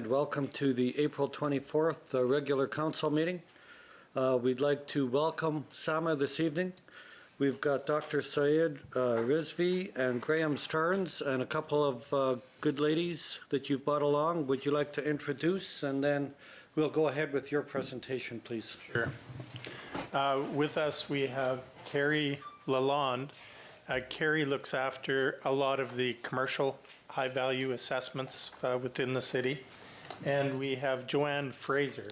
And welcome to the April 24th regular council meeting. We'd like to welcome Sama this evening. We've got Dr. Syed Rizvi and Graham Stearns and a couple of good ladies that you've brought along. Would you like to introduce, and then we'll go ahead with your presentation, please. Sure. With us we have Carrie Lalonde. Carrie looks after a lot of the commercial high-value assessments within the city. And we have Joanne Fraser.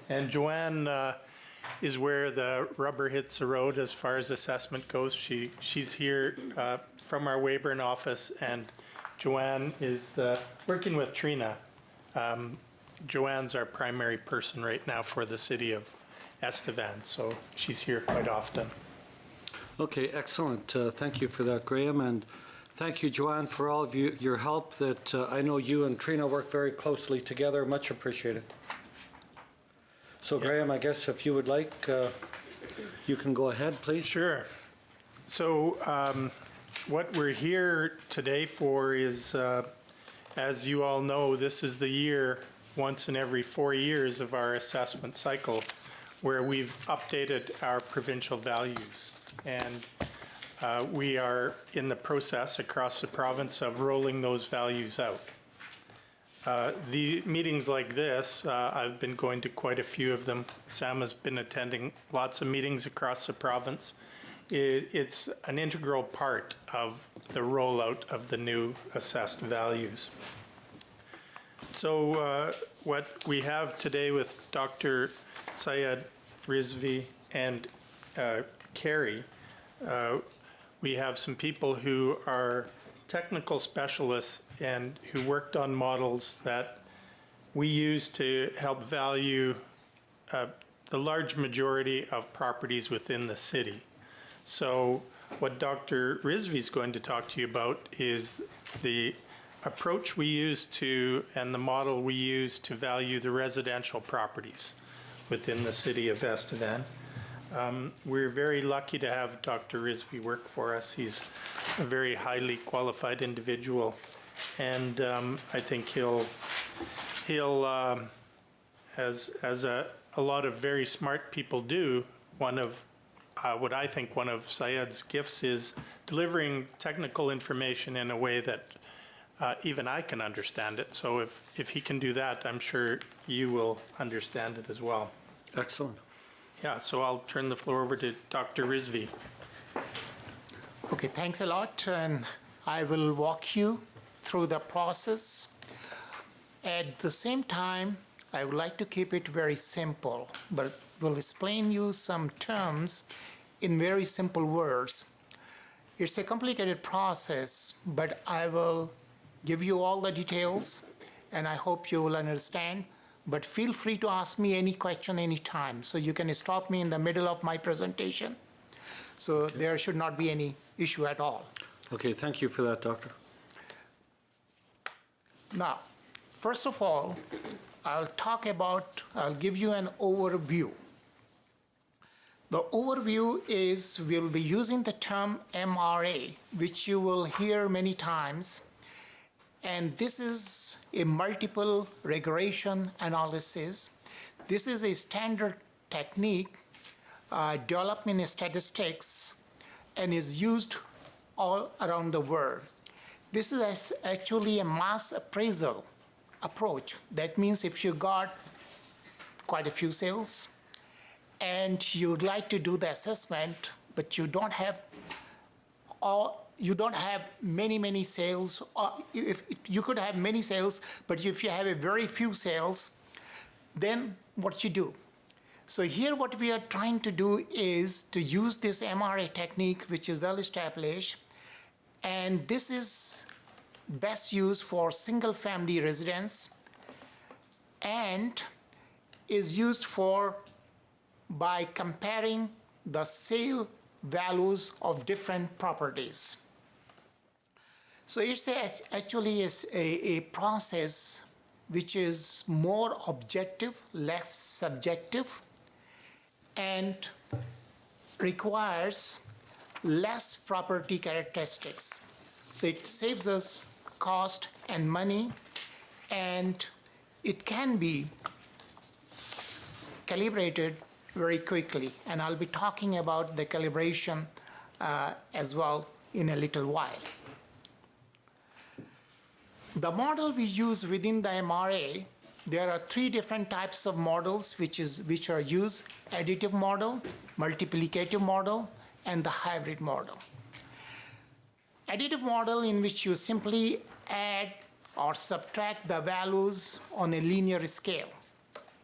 And Joanne is where the rubber hits the road as far as assessment goes. She's here from our Weyburn office, and Joanne is working with Trina. Joanne's our primary person right now for the city of Estevan, so she's here quite often. Okay, excellent. Thank you for that, Graham. And thank you, Joanne, for all of your help that I know you and Trina work very closely together. Much appreciated. So, yeah. Graham, I guess if you would like, you can go ahead, please. Sure. So what we're here today for is, as you all know, this is the year, once in every 4 years of our assessment cycle, where we've updated our provincial values. And we are in the process across the province of rolling those values out. The meetings like this, I've been going to quite a few of them. Sam has been attending lots of meetings across the province. It's an integral part of the rollout of the new assessed values. So what we have today with Dr. Syed Rizvi and Carrie, we have some people who are technical specialists and who worked on models that we use to help value the large majority of properties within the city. So what Dr. Rizvi is going to talk to you about is the approach we use to, and the model we use to value the residential properties within the city of Estevan. We're very lucky to have Dr. Rizvi work for us. He's a very highly qualified individual, and I think he'll as a lot of very smart people do, what I think one of Syed's gifts is delivering technical information in a way that even I can understand it. So if he can do that, I'm sure you will understand it as well. Excellent. Yeah, so I'll turn the floor over to Dr. Rizvi. Okay, thanks a lot, and I will walk you through the process. At the same time, I would like to keep it very simple, but will explain you some terms in very simple words. It's a complicated process, but I will give you all the details, and I hope you will understand. But feel free to ask me any question anytime, so you can stop me in the middle of my presentation. So there should not be any issue at all. Okay, thank you for that, Doctor. Now, first of all, I'll give you an overview. The overview is we'll be using the term MRA, which you will hear many times. And this is a multiple regression analysis. This is a standard technique developed in statistics and is used all around the world. This is actually a mass appraisal approach. That means if you got quite a few sales and you'd like to do the assessment, but you don't have many sales, or if you could have many sales, but if you have a very few sales, then what you do? So here what we are trying to do is to use this MRA technique, which is well established, and this is best used for single family residence and is used by comparing the sale values of different properties. So it's actually a process which is more objective, less subjective, and requires less property characteristics. So it saves us cost and money, and it can be calibrated very quickly. And I'll be talking about the calibration as well in a little while. The model we use within the MRA, there are three different types of models which are used: additive model, multiplicative model, and the hybrid model. Additive model, in which you simply add or subtract the values on a linear scale.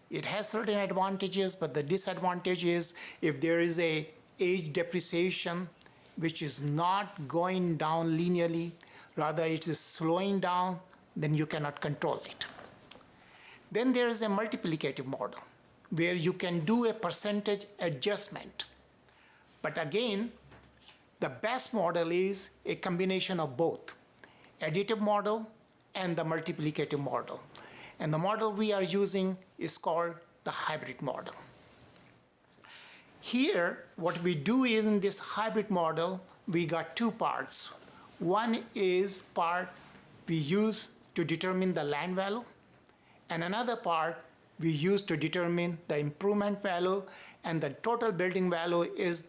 It has certain advantages, but the disadvantage is if there is a age depreciation which is not going down linearly, rather it is slowing down, then you cannot control it. Then there is a multiplicative model where you can do a percentage adjustment. But again, the best model is a combination of both, additive model and the multiplicative model. And the model we are using is called the hybrid model. Here, what we do is in this hybrid model, we got two parts. One is part we use to determine the land value, and another part we use to determine the improvement value, and the total building value is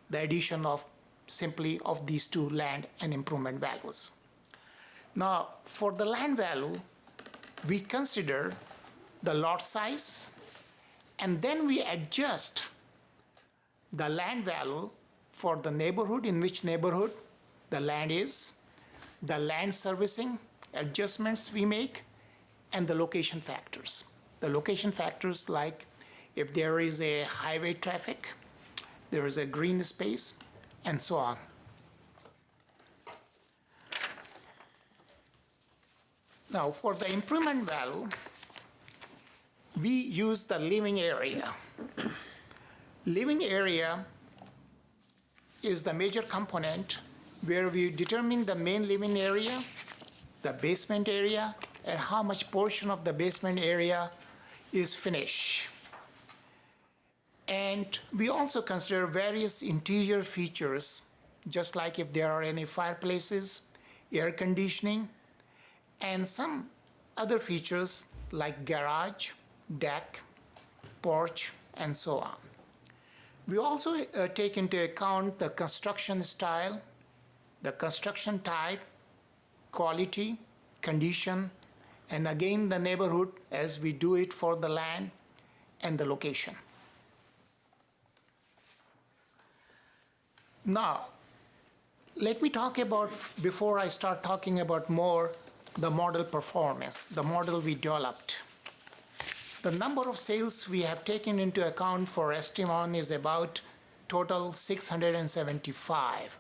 the addition of simply of these two land and improvement values. Now, for the land value, we consider the lot size, and then we adjust the land value for the neighborhood, in which neighborhood the land is, the land servicing adjustments we make, and the location factors. The location factors, like if there is a highway traffic, there is a green space, and so on. Now, for the improvement value, we use the living area. Living area is the major component where we determine the main living area, the basement area, and how much portion of the basement area is finished. And we also consider various interior features, just like if there are any fireplaces, air conditioning, and some other features like garage, deck, porch, and so on. We also take into account the construction style, the construction type, quality, condition, and again the neighborhood as we do it for the land, and the location. Now, let me talk about, before I start talking about more, the model performance, the model we developed. The number of sales we have taken into account for Estevan is about total 675.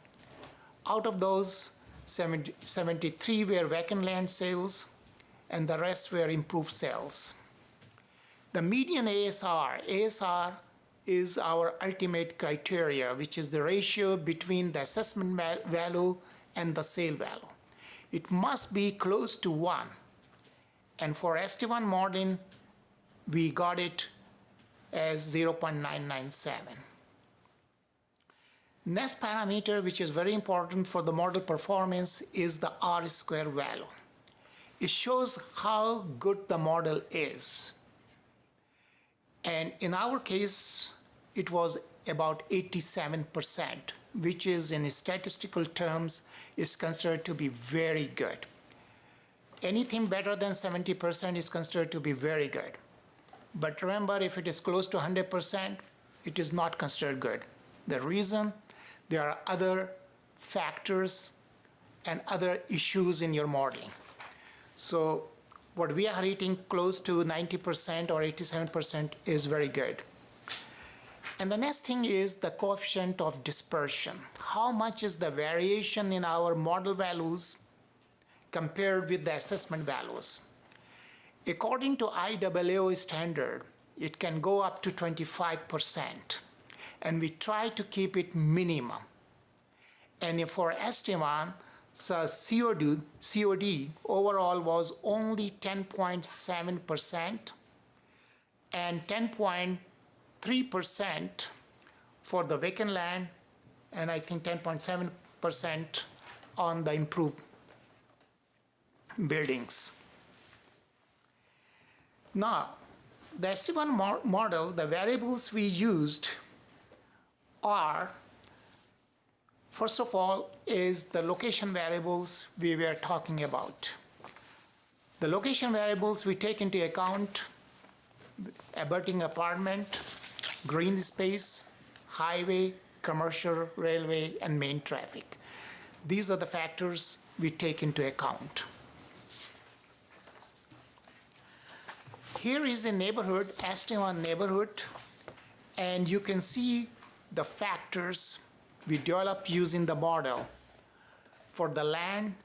Out of those, 73 were vacant land sales, and the rest were improved sales. The median ASR is our ultimate criteria, which is the ratio between the assessment value and the sale value. It must be close to 1. And for Estevan modeling, we got it as 0.997. Next parameter, which is very important for the model performance, is the R-square value. It shows how good the model is. And in our case, it was about 87%, which is in statistical terms is considered to be very good. Anything better than 70% is considered to be very good. But remember, if it is close to 100%, it is not considered good. The reason, there are other factors and other issues in your modeling. So what we are rating close to 90% or 87% is very good. And the next thing is the coefficient of dispersion. How much is the variation in our model values compared with the assessment values? According to IAAO standard, it can go up to 25%, and we try to keep it minimum. And for Estevan, so COD overall was only 10.7% and 10.3% for the vacant land, and I think 10.7% on the improved buildings. Now, the Estevan model, the variables we used are, first of all, is the location variables we were talking about. The location variables we take into account abutting apartment, green space, highway, commercial, railway, and main traffic. These are the factors we take into account. Here is a neighborhood, Estevan neighborhood, and you can see the factors we developed using the model for the land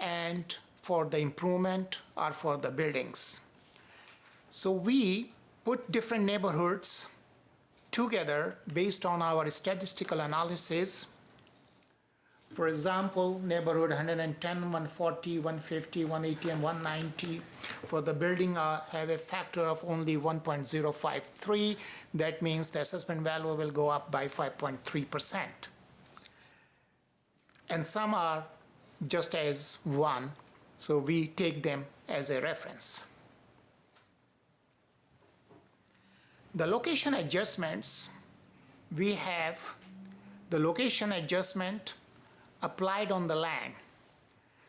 and for the improvement or for the buildings. So we put different neighborhoods together based on our statistical analysis. For example, neighborhood 110, 140, 150, 180, and 190 for the building have a factor of only 1.053. That means the assessment value will go up by 5.3%. And some are just as 1, so we take them as a reference. The location adjustments, we have the location adjustment applied on the land.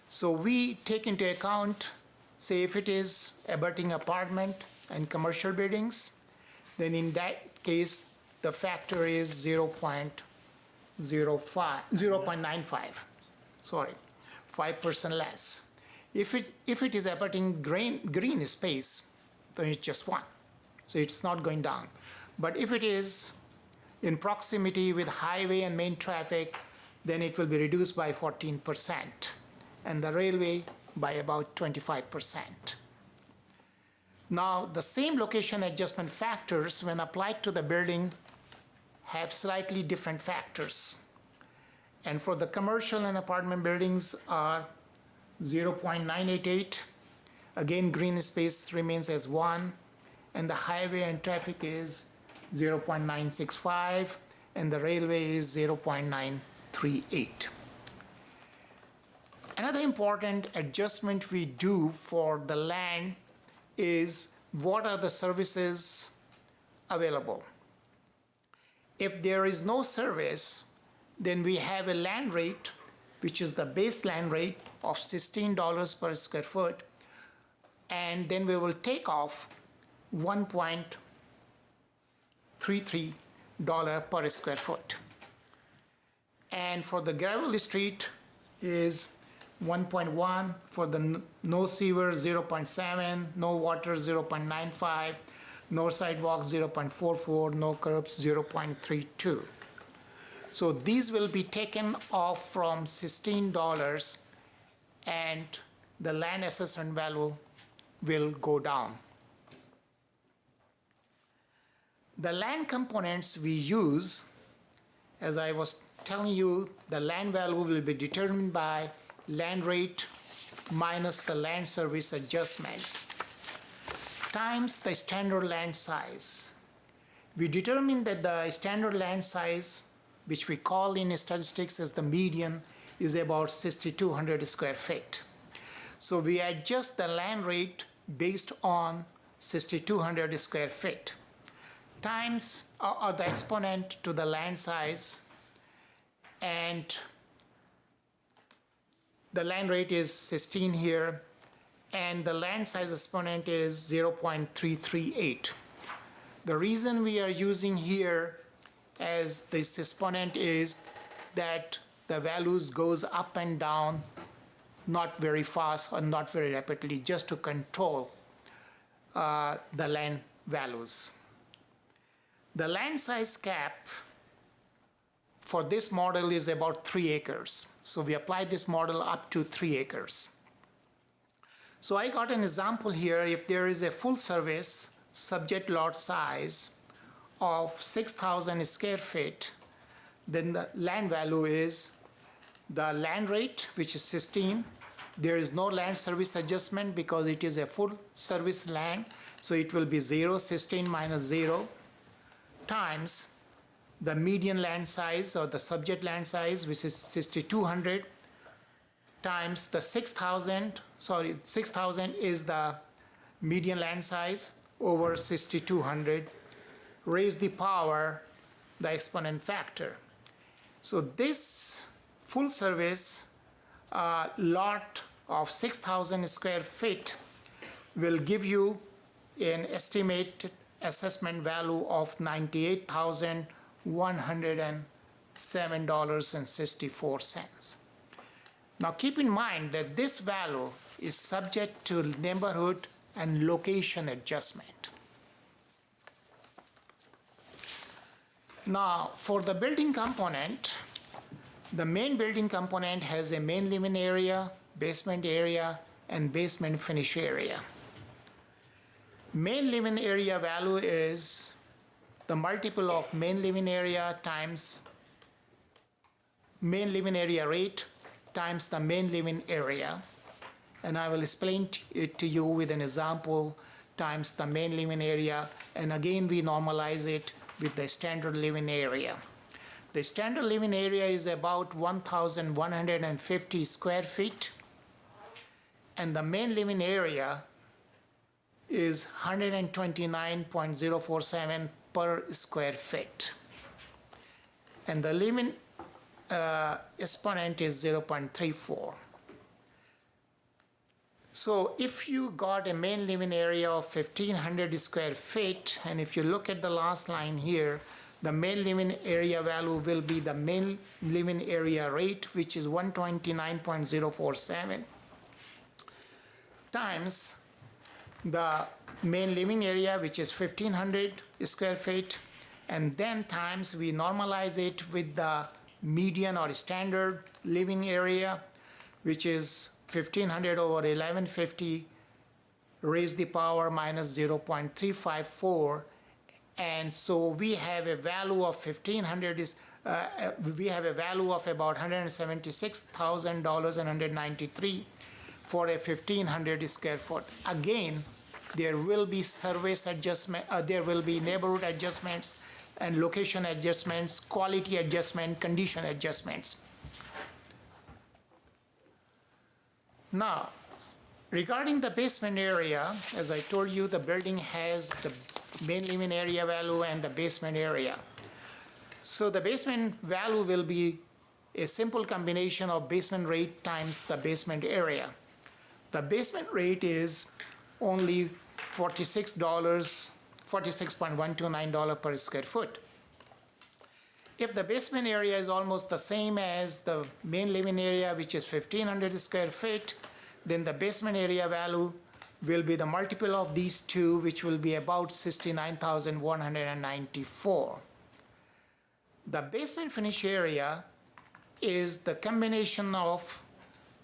So we take into account, say if it is abutting apartment and commercial buildings, then in that case, the factor is 0.95, 5% less. If it is abutting green space, then it's just 1. So it's not going down. But if it is in proximity with highway and main traffic, then it will be reduced by 14%, and the railway by about 25%. Now, the same location adjustment factors, when applied to the building, have slightly different factors. And for the commercial and apartment buildings are 0.988. Again, green space remains as 1, and the highway and traffic is 0.965, and the railway is 0.938. Another important adjustment we do for the land is what are the services available. If there is no service, then we have a land rate, which is the base land rate of $16 per square foot, and then we will take off $1.33 per square foot. And for the gravel street is 1.1, for the no sewer 0.7, no water 0.95, no sidewalks 0.44, no curbs 0.32. So these will be taken off from $16 and the land assessment value will go down. The land components we use, as I was telling you, the land value will be determined by land rate minus the land service adjustment times the standard land size. We determine that the standard land size, which we call in statistics as the median, is about 6,200 square feet. So we adjust the land rate based on 6,200 square feet times or the exponent to the land size, and the land rate is 16 here, and the land size exponent is 0.338. The reason we are using here as this exponent is that the values goes up and down, not very fast or not very rapidly, just to control the land values. The land size cap for this model is about 3 acres. So we apply this model up to 3 acres. So I got an example here. If there is a full service subject lot size of 6,000 square feet, then the land value is the land rate, which is 16. There is no land service adjustment because it is a full service land. So it will be 0, 16 minus 0, times the median land size or the subject land size, which is 6,200, times the 6,000 is the median land size over 6,200, raise the power, the exponent factor. So this full service lot of 6,000 square feet will give you an estimated assessment value of $98,107.64. Now keep in mind that this value is subject to neighborhood and location adjustment. Now for the building component, the main building component has a main living area, basement area, and basement finish area. Main living area value is the multiple of main living area times main living area rate times the main living area. And I will explain it to you with an example times the main living area. And again, we normalize it with the standard living area. The standard living area is about 1,150 square feet. And the main living area is 129.047 per square feet. And the living exponent is 0.34. So if you got a main living area of 1,500 square feet, and if you look at the last line here, the main living area value will be the main living area rate, which is 129.047, times the main living area, which is 1,500 square feet, and then times we normalize it with the median or standard living area, which is 1,500 over 1,150 raised the power minus 0.354. And so we have a value of 1,500 we have a value of about $176,193 for a 1,500 square foot. Again, there will be surface adjustment, there will be neighborhood adjustments and location adjustments, quality adjustment, condition adjustments. Now, regarding the basement area, as I told you, the building has the main living area value and the basement area. So the basement value will be a simple combination of basement rate times the basement area. The basement rate is only $46.129 per square foot. If the basement area is almost the same as the main living area, which is 1,500 square feet, then the basement area value will be the multiple of these two, which will be about $69,194. The basement finish area is the combination of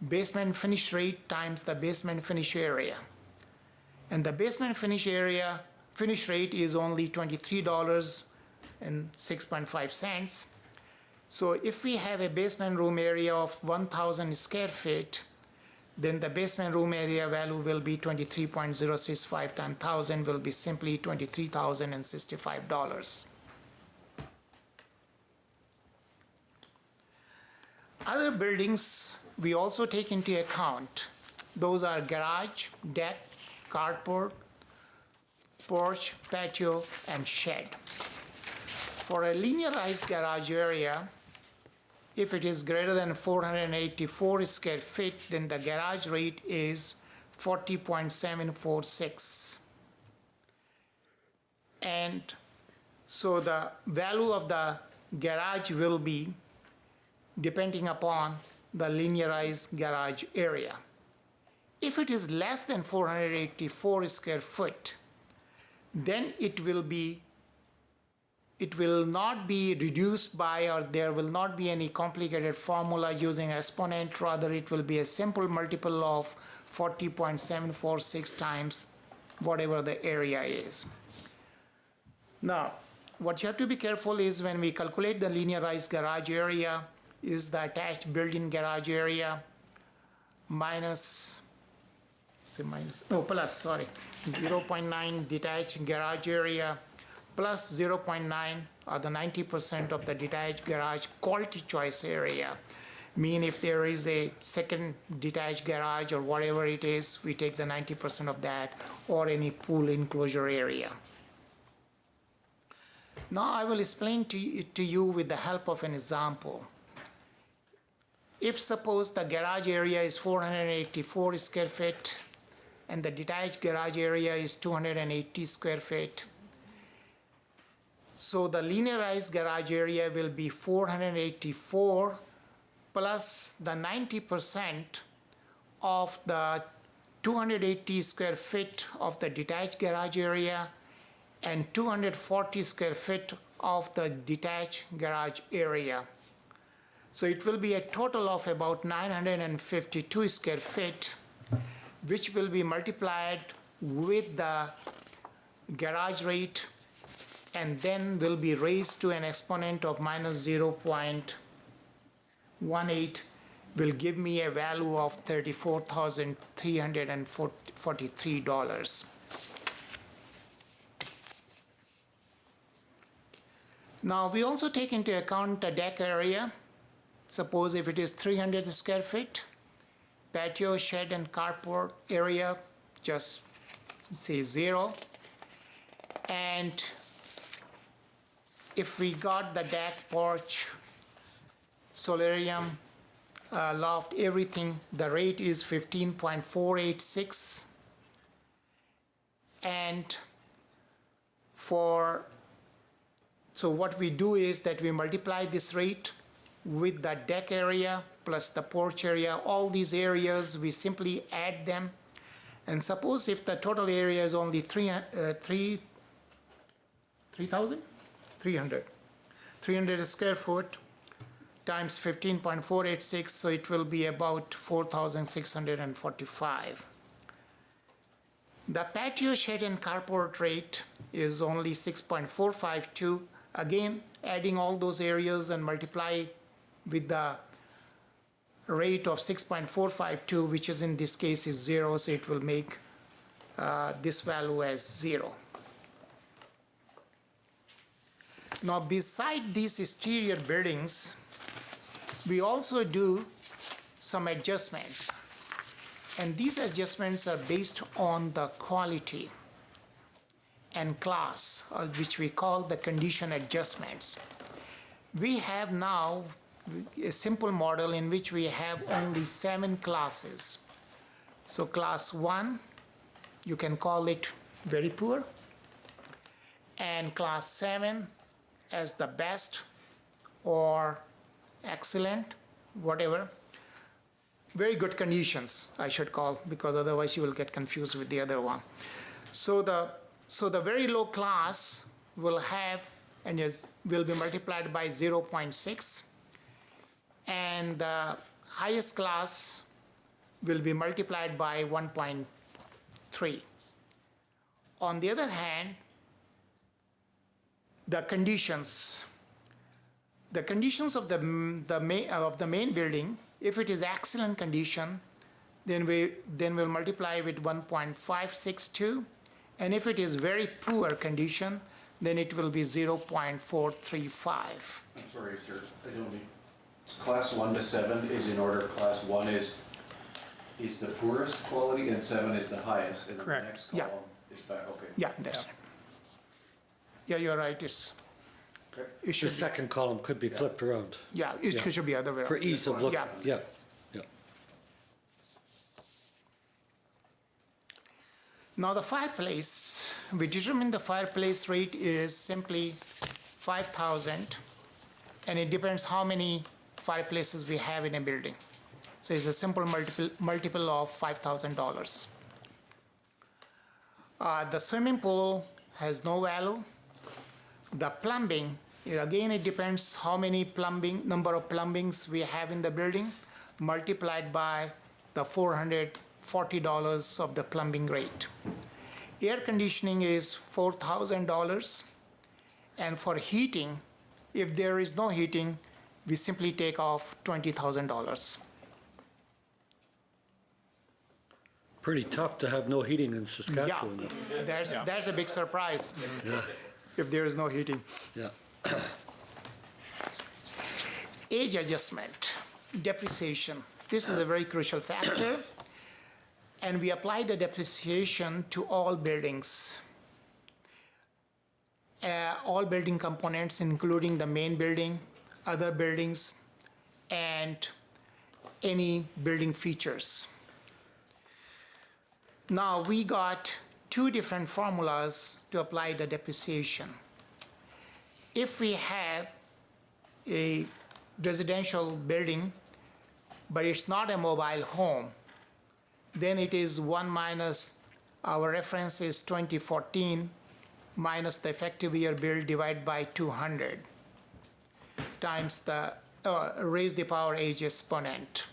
basement finish rate times the basement finish area. And the basement finish rate is only $23.06.5. So if we have a basement room area of 1,000 square feet, then the basement room area value will be 23.065 times 1,000 will be simply $23,065. Other buildings we also take into account. Those are garage, deck, carport, porch, patio, and shed. For a linearized garage area, if it is greater than 484 square feet, then the garage rate is 40.746. And so the value of the garage will be depending upon the linearized garage area. If it is less than 484 square foot, then it will not be reduced by, or there will not be any complicated formula using exponent. Rather, it will be a simple multiple of 40.746 times whatever the area is. Now, what you have to be careful is when we calculate the linearized garage area is the attached built-in garage area plus 0.9 detached garage area plus 0.9 or the 90% of the detached garage quality choice area. Mean if there is a second detached garage or whatever it is, we take the 90% of that, or any pool enclosure area. Now I will explain to you with the help of an example. If suppose the garage area is 484 square feet and the detached garage area is 280 square feet, so the linearized garage area will be 484 plus the 90% of the 280 square feet of the detached garage area and 240 square feet of the detached garage area. So it will be a total of about 952 square feet, which will be multiplied with the garage rate and then will be raised to an exponent of minus 0.18, will give me a value of $34,343. Now we also take into account the deck area. Suppose if it is 300 square feet, patio, shed, and carport area, just say 0. And if we got the deck, porch, solarium, loft, everything, the rate is 15.486. And so what we do is that we multiply this rate with the deck area plus the porch area. All these areas, we simply add them. And suppose if the total area is only 300 square foot times 15.486, so it will be about 4,645. The patio, shed, and carport rate is only 6.452. Again, adding all those areas and multiply with the rate of 6.452, which is in this case is 0, so it will make this value as 0. Now, beside these exterior buildings, we also do some adjustments. And these adjustments are based on the quality and class, which we call the condition adjustments. We have now a simple model in which we have only 7 classes. So class 1, you can call it very poor, and class 7 as the best or excellent, whatever. Very good conditions, I should call, because otherwise you will get confused with the other one. So the very low class will have and will be multiplied by 0.6, and the highest class will be multiplied by 1.3. On the other hand, the conditions of the main building, if it is excellent condition, then we'll multiply with 1.562, and if it is very poor condition, then it will be 0.435. I'm sorry, sir, I don't need, class 1 to 7 is in order, class 1 is the poorest quality and 7 is the highest, and then the Correct. next Yeah. column is back, okay. Yeah, that's it. Yeah, you're right, it The should be, second column could be flipped around yeah, it should be other way for around. ease of looking. Yeah. Yeah. Now the fireplace, we determine the fireplace rate is simply 5,000, and it depends how many fireplaces we have in a building. So it's a simple multiple of $5,000. The swimming pool has no value. The plumbing, again, it depends how many number of plumbings we have in the building, multiplied by the $440 of the plumbing rate. Air conditioning is $4,000, and for heating, if there is no heating, we simply take off $20,000. Pretty tough to have no heating in Saskatchewan. Yeah, there's a big surprise if there is no heating. Yeah. Age adjustment. depreciation. This is a very crucial factor. And we apply the depreciation to all buildings. All building components, including the main building, other buildings, and any building features. Now, we got two different formulas to apply the depreciation. If we have a residential building, but it's not a mobile home, then it is 1 minus, our reference is 2014, minus the effective year build divided by 200 times the raise the power age exponent.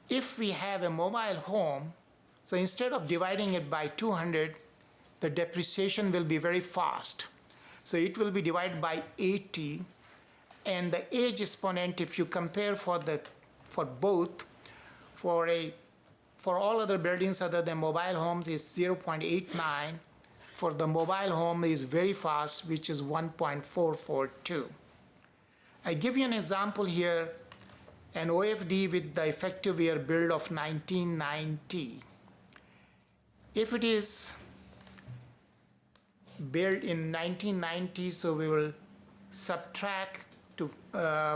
If we have a mobile home, so instead of dividing it by 200, the depreciation will be very fast. So it will be divided by 80, and the age exponent, if you compare for both, for all other buildings other than mobile homes, is 0.89. For the mobile home is very fast, which is 1.442. I give you an example here, an OFD with the effective year build of 1990. If it is built in 1990, so we will subtract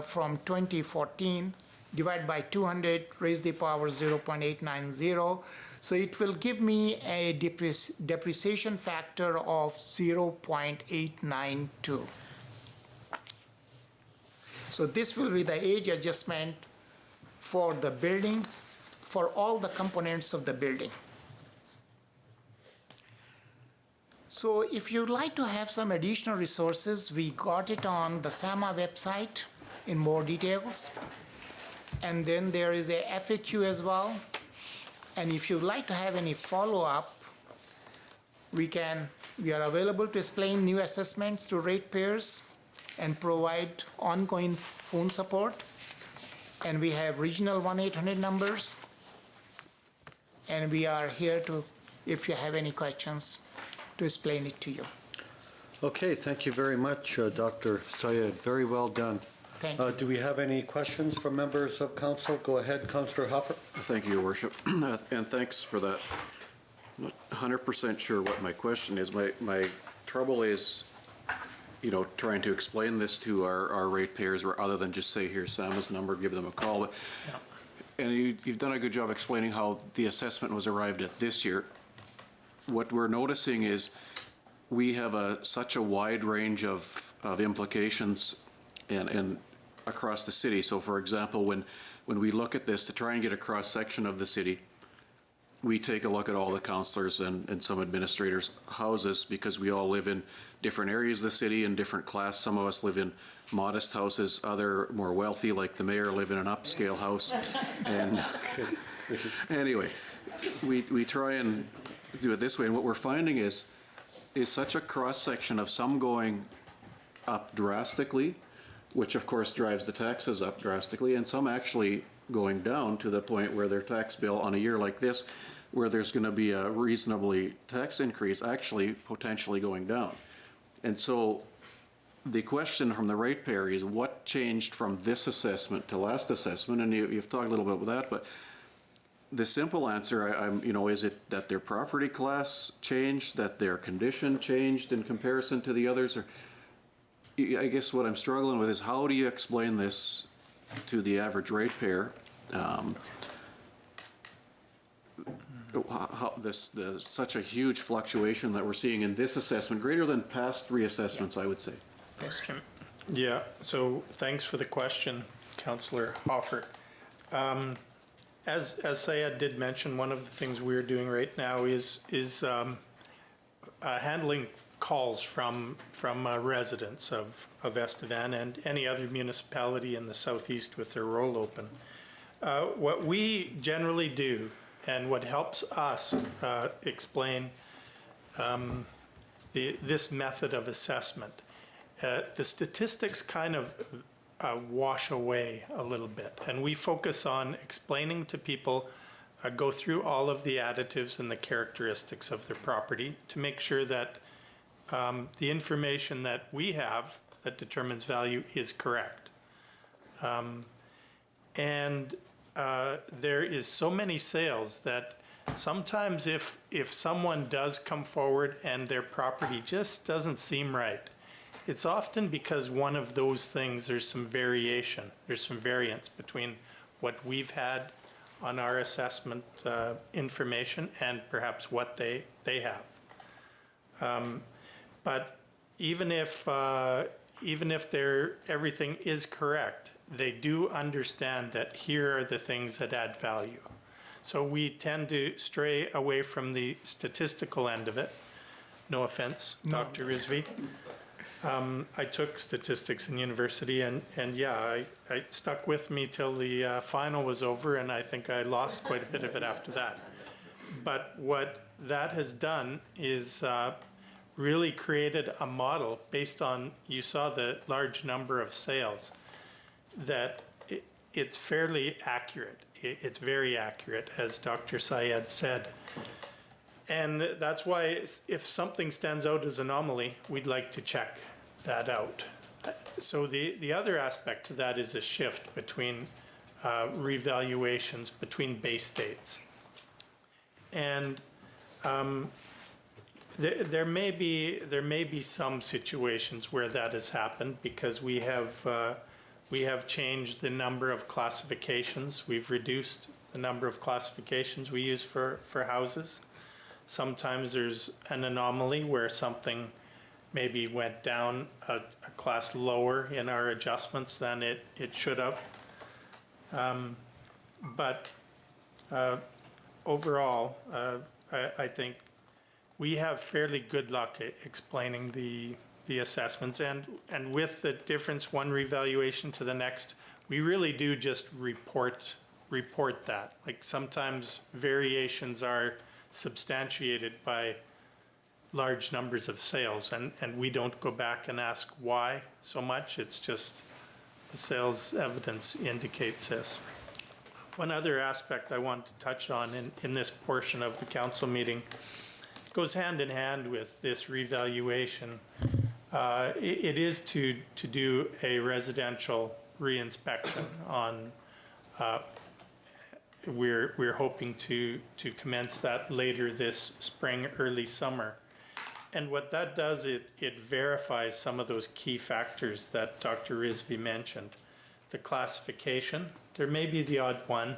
from 2014, divide by 200, raise the power 0.890. So it will give me a depreciation factor of 0.892. So this will be the age adjustment for the building, for all the components of the building. So if you'd like to have some additional resources, we got it on the SAMA website in more details. And then there is a FAQ as well. And if you'd like to have any follow-up, we are available to explain new assessments to ratepayers and provide ongoing phone support. And we have regional 1-800 numbers. And we are here to, if you have any questions, to explain it to you. Okay, thank you very much, Dr. Syed. Very well done. Thank you. Do we have any questions from members of council? Go ahead, Councillor Hopper. Thank you, Your Worship, and thanks for that. I'm not 100% sure what my question is. My trouble is, trying to explain this to our ratepayers, other than just say, here's Sam's number, give them a call. But, Yeah. and you've done a good job explaining how the assessment was arrived at this year. What we're noticing is we have such a wide range of implications and across the city. So for example, when we look at this to try and get a cross-section of the city, we take a look at all the councillors and some administrators' houses, because we all live in different areas of the city in different class. Some of us live in modest houses, other more wealthy, like the mayor, live in an upscale house. And anyway, we try and do it this way. And what we're finding is such a cross-section of some going up drastically, which of course drives the taxes up drastically, and some actually going down to the point where their tax bill on a year like this, where there's going to be a reasonably tax increase, actually potentially going down. And so the question from the ratepayer is, what changed from this assessment to last assessment? And you've talked a little bit about that, but the simple answer, is it that their property class changed, that their condition changed in comparison to the others? Or I guess what I'm struggling with is, how do you explain this to the average ratepayer? Such a huge fluctuation that we're seeing in this assessment, greater than past reassessments, I would say. Yeah, so thanks for the question, Councillor Hoffert. As Syed did mention, one of the things we're doing right now is handling calls from residents of Estevan and any other municipality in the southeast with their roll open. What we generally do, and what helps us explain this method of assessment, the statistics kind of wash away a little bit, and we focus on explaining to people, go through all of the additives and the characteristics of their property to make sure that the information that we have that determines value is correct. And there is so many sales that sometimes if someone does come forward and their property just doesn't seem right, it's often because one of those things, there's some variation, there's some variance between what we've had on our assessment information and perhaps what they have. But even if everything is correct, they do understand that here are the things that add value. So we tend to stray away from the statistical end of it. No offense, Dr. Rizvi. I took statistics in university, and yeah, I stuck with me till the final was over, and I think I lost quite a bit of it after that. But what that has done is really created a model based on, you saw the large number of sales, that it's fairly accurate. It's very accurate, as Dr. Syed said. And that's why if something stands out as anomaly, we'd like to check that out. So the other aspect to that is a shift between revaluations between base dates. And there may be some situations where that has happened because we have changed the number of classifications. We've reduced the number of classifications we use for houses. Sometimes there's an anomaly where something maybe went down a class lower in our adjustments than it should have. But overall, I think we have fairly good luck at explaining the assessments, and with the difference one revaluation to the next, we really do just report that. Like sometimes variations are substantiated by large numbers of sales, and we don't go back and ask why so much. It's just the sales evidence indicates this. One other aspect I want to touch on in this portion of the council meeting goes hand in hand with this revaluation. It is to do a residential reinspection on, we're hoping to commence that later this spring, early summer. And what that does, it verifies some of those key factors that Dr. Rizvi mentioned. The classification, there may be the odd one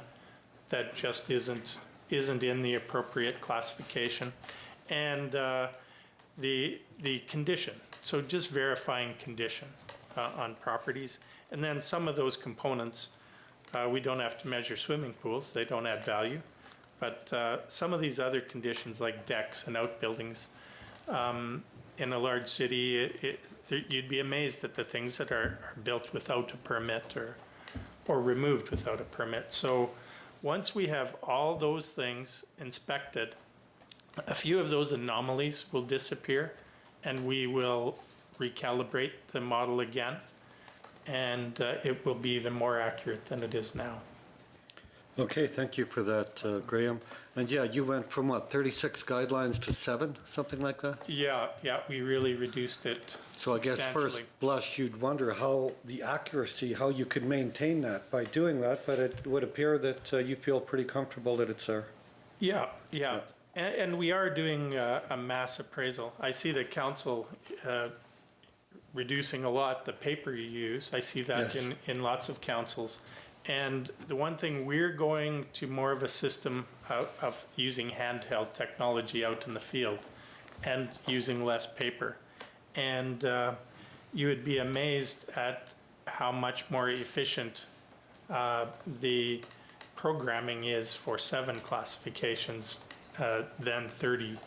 that just isn't in the appropriate classification. And the condition, so just verifying condition on properties. And then some of those components, we don't have to measure swimming pools, they don't add value. But some of these other conditions like decks and outbuildings, in a large city, you'd be amazed at the things that are built without a permit or removed without a permit. So once we have all those things inspected, a few of those anomalies will disappear, and we will recalibrate the model again, and it will be even more accurate than it is now. Okay, thank you for that, Graham. And yeah, you went from what, 36 guidelines to 7, something like that? Yeah, we really reduced it So I guess first blush, you'd wonder how the accuracy, how you could maintain that by doing that, but it would appear that you feel pretty comfortable that it's there. Yeah. And we are doing a mass appraisal. I see the council reducing a lot the paper you use. I see that Yes. in lots of councils. And the one thing, we're going to more of a system of using handheld technology out in the field and using less paper. And you would be amazed at how much more efficient the programming is for 7 classifications than 30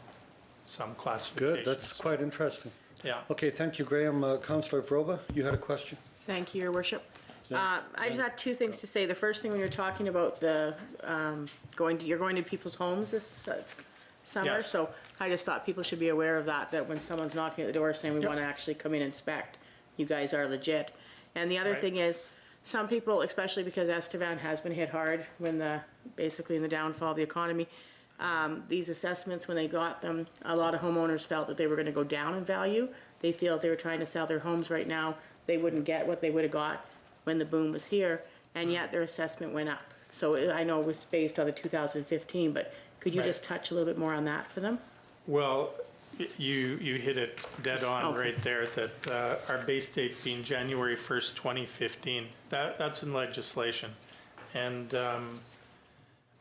some classifications. Good, that's quite interesting. Yeah. Okay, thank you, Graham. Councillor Vroba, you had a question? Thank you, Your Worship. I just had 2 things to say. The first thing, when you're talking about the you're going to people's homes this summer, Yes. so I just thought people should be aware of that when someone's knocking at the door saying we Yep. want to actually come in and inspect, you guys are legit. And the other Right. thing is, some people, especially because Estevan has been hit hard basically in the downfall of the economy, these assessments, when they got them, a lot of homeowners felt that they were going to go down in value. They feel if they were trying to sell their homes right now, they wouldn't get what they would have got when the boom was here, and yet their assessment went up. So I know it was based on the 2015, but could you Right. just touch a little bit more on that for them? Well, you hit it dead on Okay. right there, that our base date being January 1st, 2015, that's in legislation. And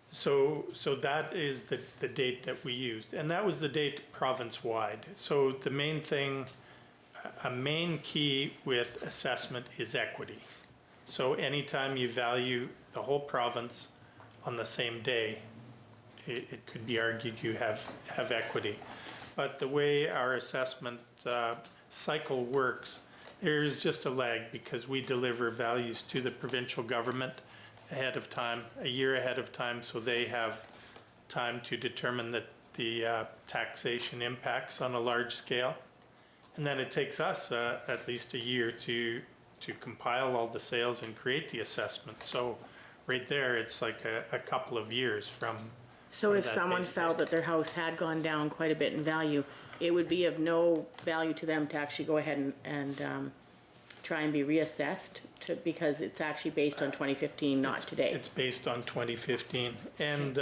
so that is the date that we used. And that was the date province-wide. So the main thing, a main key with assessment is equity. So anytime you value the whole province on the same day, it could be argued you have equity. But the way our assessment cycle works, there's just a lag because we deliver values to the provincial government ahead of time, a year ahead of time, so they have time to determine the taxation impacts on a large scale. And then it takes us at least a year to compile all the sales and create the assessment. So right there, it's like a couple of years from. So if that someone base felt date. that their house had gone down quite a bit in value, it would be of no value to them to actually go ahead and try and be reassessed because it's actually based on 2015, not today. It's based on 2015. And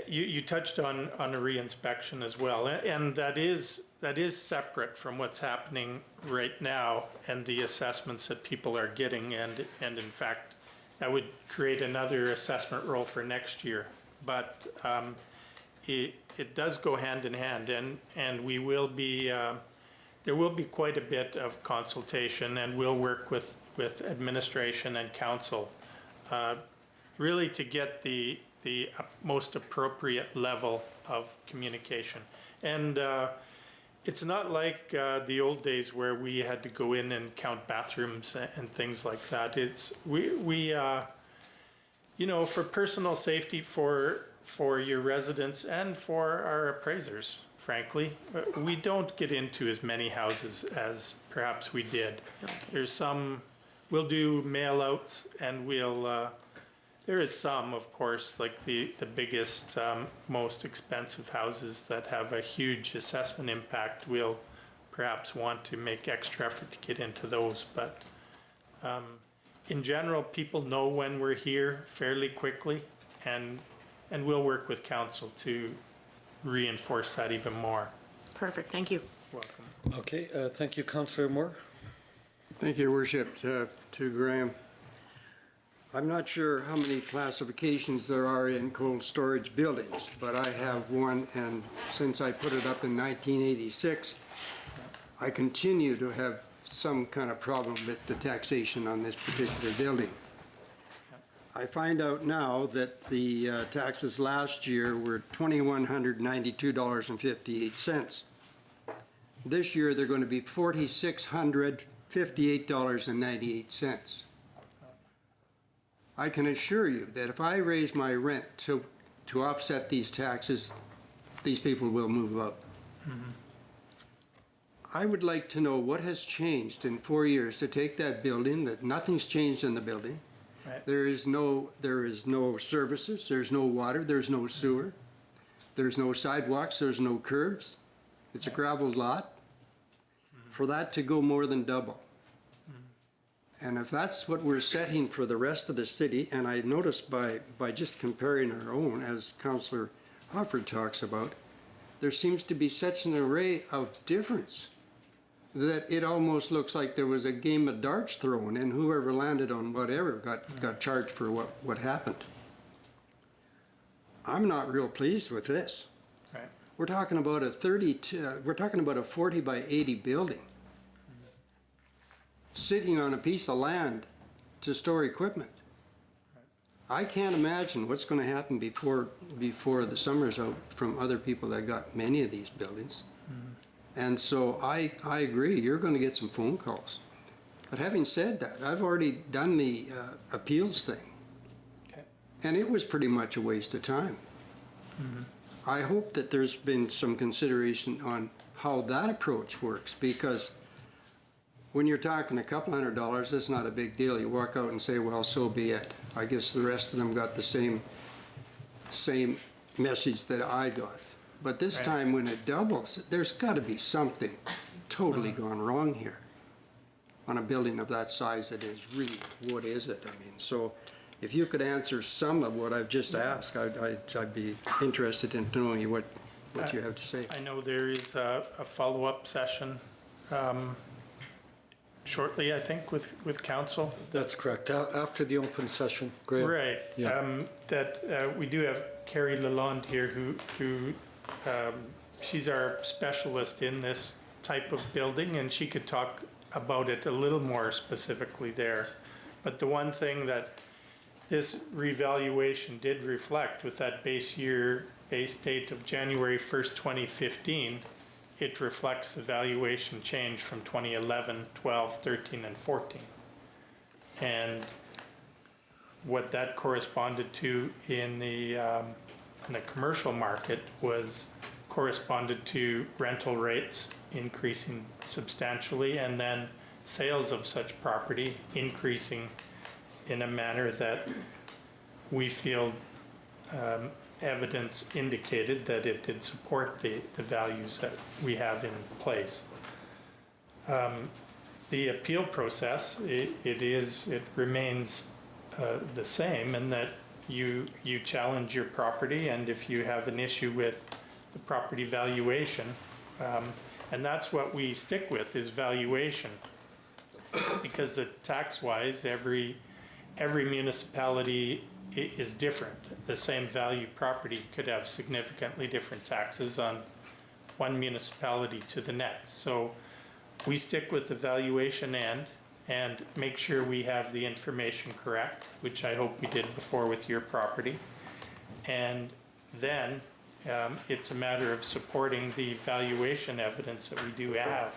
you touched on a reinspection as well. And that is separate from what's happening right now and the assessments that people are getting. And in fact, that would create another assessment role for next year. But it does go hand in hand, and we will be, there will be quite a bit of consultation, and we'll work with administration and council really to get the most appropriate level of communication. And it's not like the old days where we had to go in and count bathrooms and things like that. It's we you know, for personal safety for your residents and for our appraisers, frankly, we don't get into as many houses as perhaps we did. There's some, we'll do mail outs, and we'll there is some, of course, like the biggest, most expensive houses that have a huge assessment impact. We'll perhaps want to make extra effort to get into those. But in general, people know when we're here fairly quickly, and we'll work with council to reinforce that even more. Perfect, thank you. Welcome. Okay, thank you, Councillor Moore. Thank you, Your Worship. To Graham, I'm not sure how many classifications there are in cold storage buildings, but I have one, and since I put it up in 1986, I continue to have some kind of problem with the taxation on this particular building. I find out now that the taxes last year were $2,192.58. This year, they're going to be $4,658.98. I can assure you that if I raise my rent to offset these taxes, these people will move out. Mm-hmm. I would like to know what has changed in 4 years to take that building, that nothing's changed in the building. Right. There is no services, there's no water, there's no sewer, there's no sidewalks, there's no curbs. It's a gravel lot. Mm-hmm. For that to go more than double. And if that's what we're setting for the rest of the city, and I noticed by just comparing our own, as Councillor Hofford talks about, there seems to be such an array of difference that it almost looks like there was a game of darts thrown, and whoever landed on whatever got charged for what happened. I'm not real pleased with this. Right. We're talking about a 40 by 80 building sitting on a piece of land to store equipment. I can't imagine what's going to happen before the summer's out from other people that got many of these buildings. Mm-hmm. And so I agree, you're going to get some phone calls. But having said that, I've already done the appeals thing. Okay. And it was pretty much a waste of time. Mm-hmm. I hope that there's been some consideration on how that approach works, because when you're talking a couple $100, that's not a big deal. You walk out and say, well, so be it. I guess the rest of them got the same message that I got. But this time when it doubles, there's got to be something totally gone wrong here. on a building of that size, it is really, what is it? I mean, so if you could answer some of what I've just asked, I'd be interested in knowing what you have to say. I know there is a follow-up session shortly, I think, with council. That's correct. After the open session, Graham. Right. Yeah. We do have Carrie Lalonde here who she's our specialist in this type of building, and she could talk about it a little more specifically there. But the one thing that this revaluation did reflect with that base date of January 1st, 2015, it reflects the valuation change from 2011, 12, 13, and 14. And what that corresponded to in the commercial market corresponded to rental rates increasing substantially, and then sales of such property increasing in a manner that we feel evidence indicated that it did support the values that we have in place. The appeal process, it remains the same in that you challenge your property, and if you have an issue with the property valuation, and that's what we stick with, is valuation, because the tax-wise, every municipality is different. The same value property could have significantly different taxes on one municipality to the next. So we stick with the valuation end and make sure we have the information correct, which I hope we did before with your property. And then it's a matter of supporting the valuation evidence that we do have.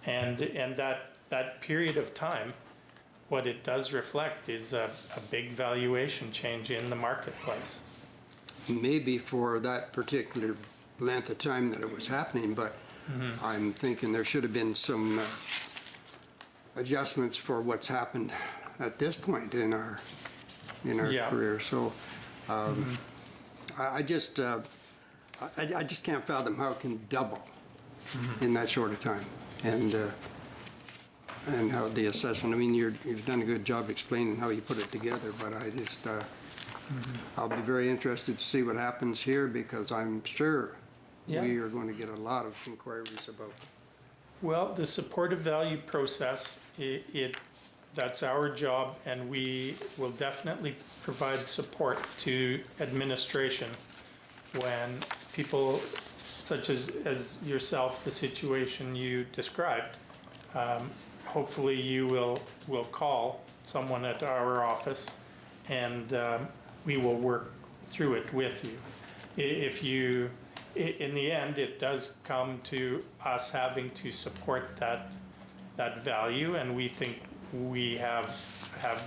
And that period of time, what it does reflect is a big valuation change in the marketplace. Maybe for that particular length of time that it was happening, but I'm thinking there should have been some adjustments for what's happened at this point in our Yeah. career. So I just can't fathom how it can double in that short of time, and how the assessment. I mean, you've done a good job explaining how you put it together, but I just I'll be very interested to see what happens here, because I'm sure we are going to get a lot of inquiries about. Well, the supportive value process, that's our job, and we will definitely provide support to administration when people such as yourself, the situation you described. Hopefully you will call someone at our office, and we will work through it with you. If you, in the end, it does come to us having to support that value, and we think we have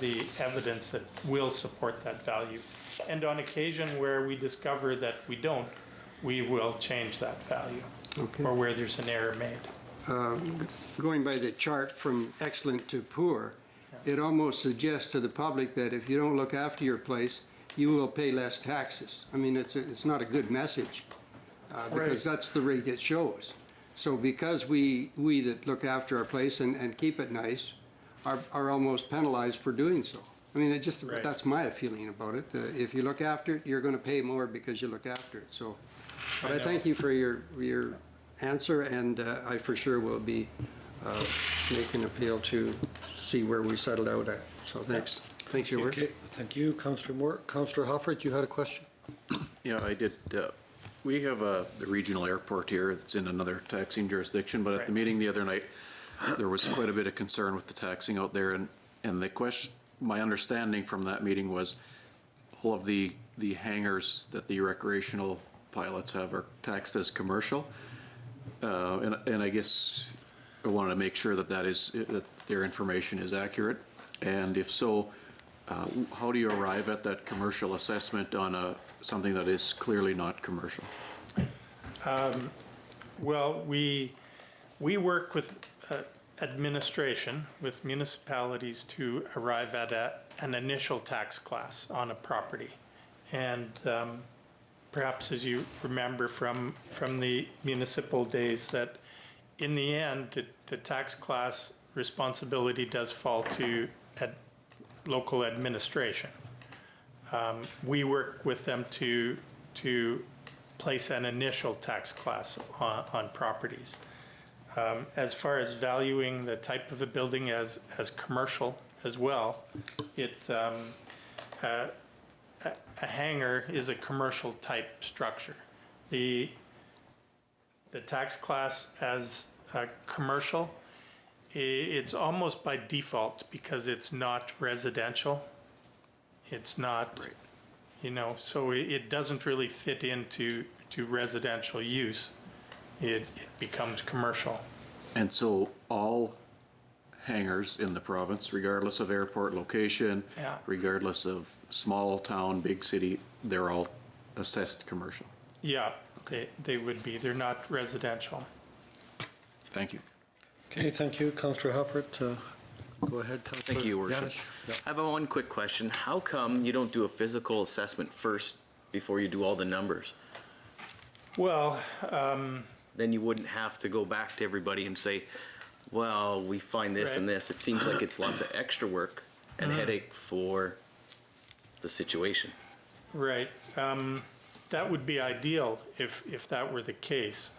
the evidence that will support that value. And on occasion where we discover that we don't, we will change that value, Okay. or where there's an error made. Going by the chart from excellent to poor, it almost suggests to the public that if you don't look after your place, you will pay less taxes. I mean, it's not a good message, because that's the rate it shows. So because we that look after our place and keep it nice are almost penalized for doing so. I mean, Right. that's my feeling about it. If you look after it, you're going to pay more because you look after it. So, but I thank you for your answer, and I for sure will be making an appeal to see where we settled out at. So thanks. Thanks, your work. Okay, thank you, Councillor Moore. Councillor Hofford, you had a question? Yeah, I did. We have the regional airport here that's in another taxing jurisdiction, but at the meeting the other night, there was quite a bit of concern with the taxing out there, and the question, my understanding from that meeting was all of the hangars that the recreational pilots have are taxed as commercial, and I guess I wanted to make sure that that their information is accurate, and if so, how do you arrive at that commercial assessment on something that is clearly not commercial? Well, we work with administration, with municipalities to arrive at an initial tax class on a property. And perhaps as you remember from the municipal days, that in the end, the tax class responsibility does fall to local administration. We work with them to place an initial tax class on properties. As far as valuing the type of a building as commercial as well, a hangar is a commercial type structure. The tax class as commercial, it's almost by default because it's not residential. It's not, so it doesn't really fit into residential use. It becomes commercial. And so all hangars in the province, regardless of airport location, Yeah. regardless of small town, big city, they're all assessed commercial. Yeah, they would be. They're not residential. Thank you. Okay, thank you. Councillor Hubbard, go ahead. Councillor Thank you, Your Worship. Yanish. Yeah. I have one quick question. How come you don't do a physical assessment first before you do all the numbers? Well, Then you wouldn't have to go back to everybody and say, well, we find this and Right. this. It seems like it's lots of extra work and headache for the situation. right. That would be ideal if that were the case.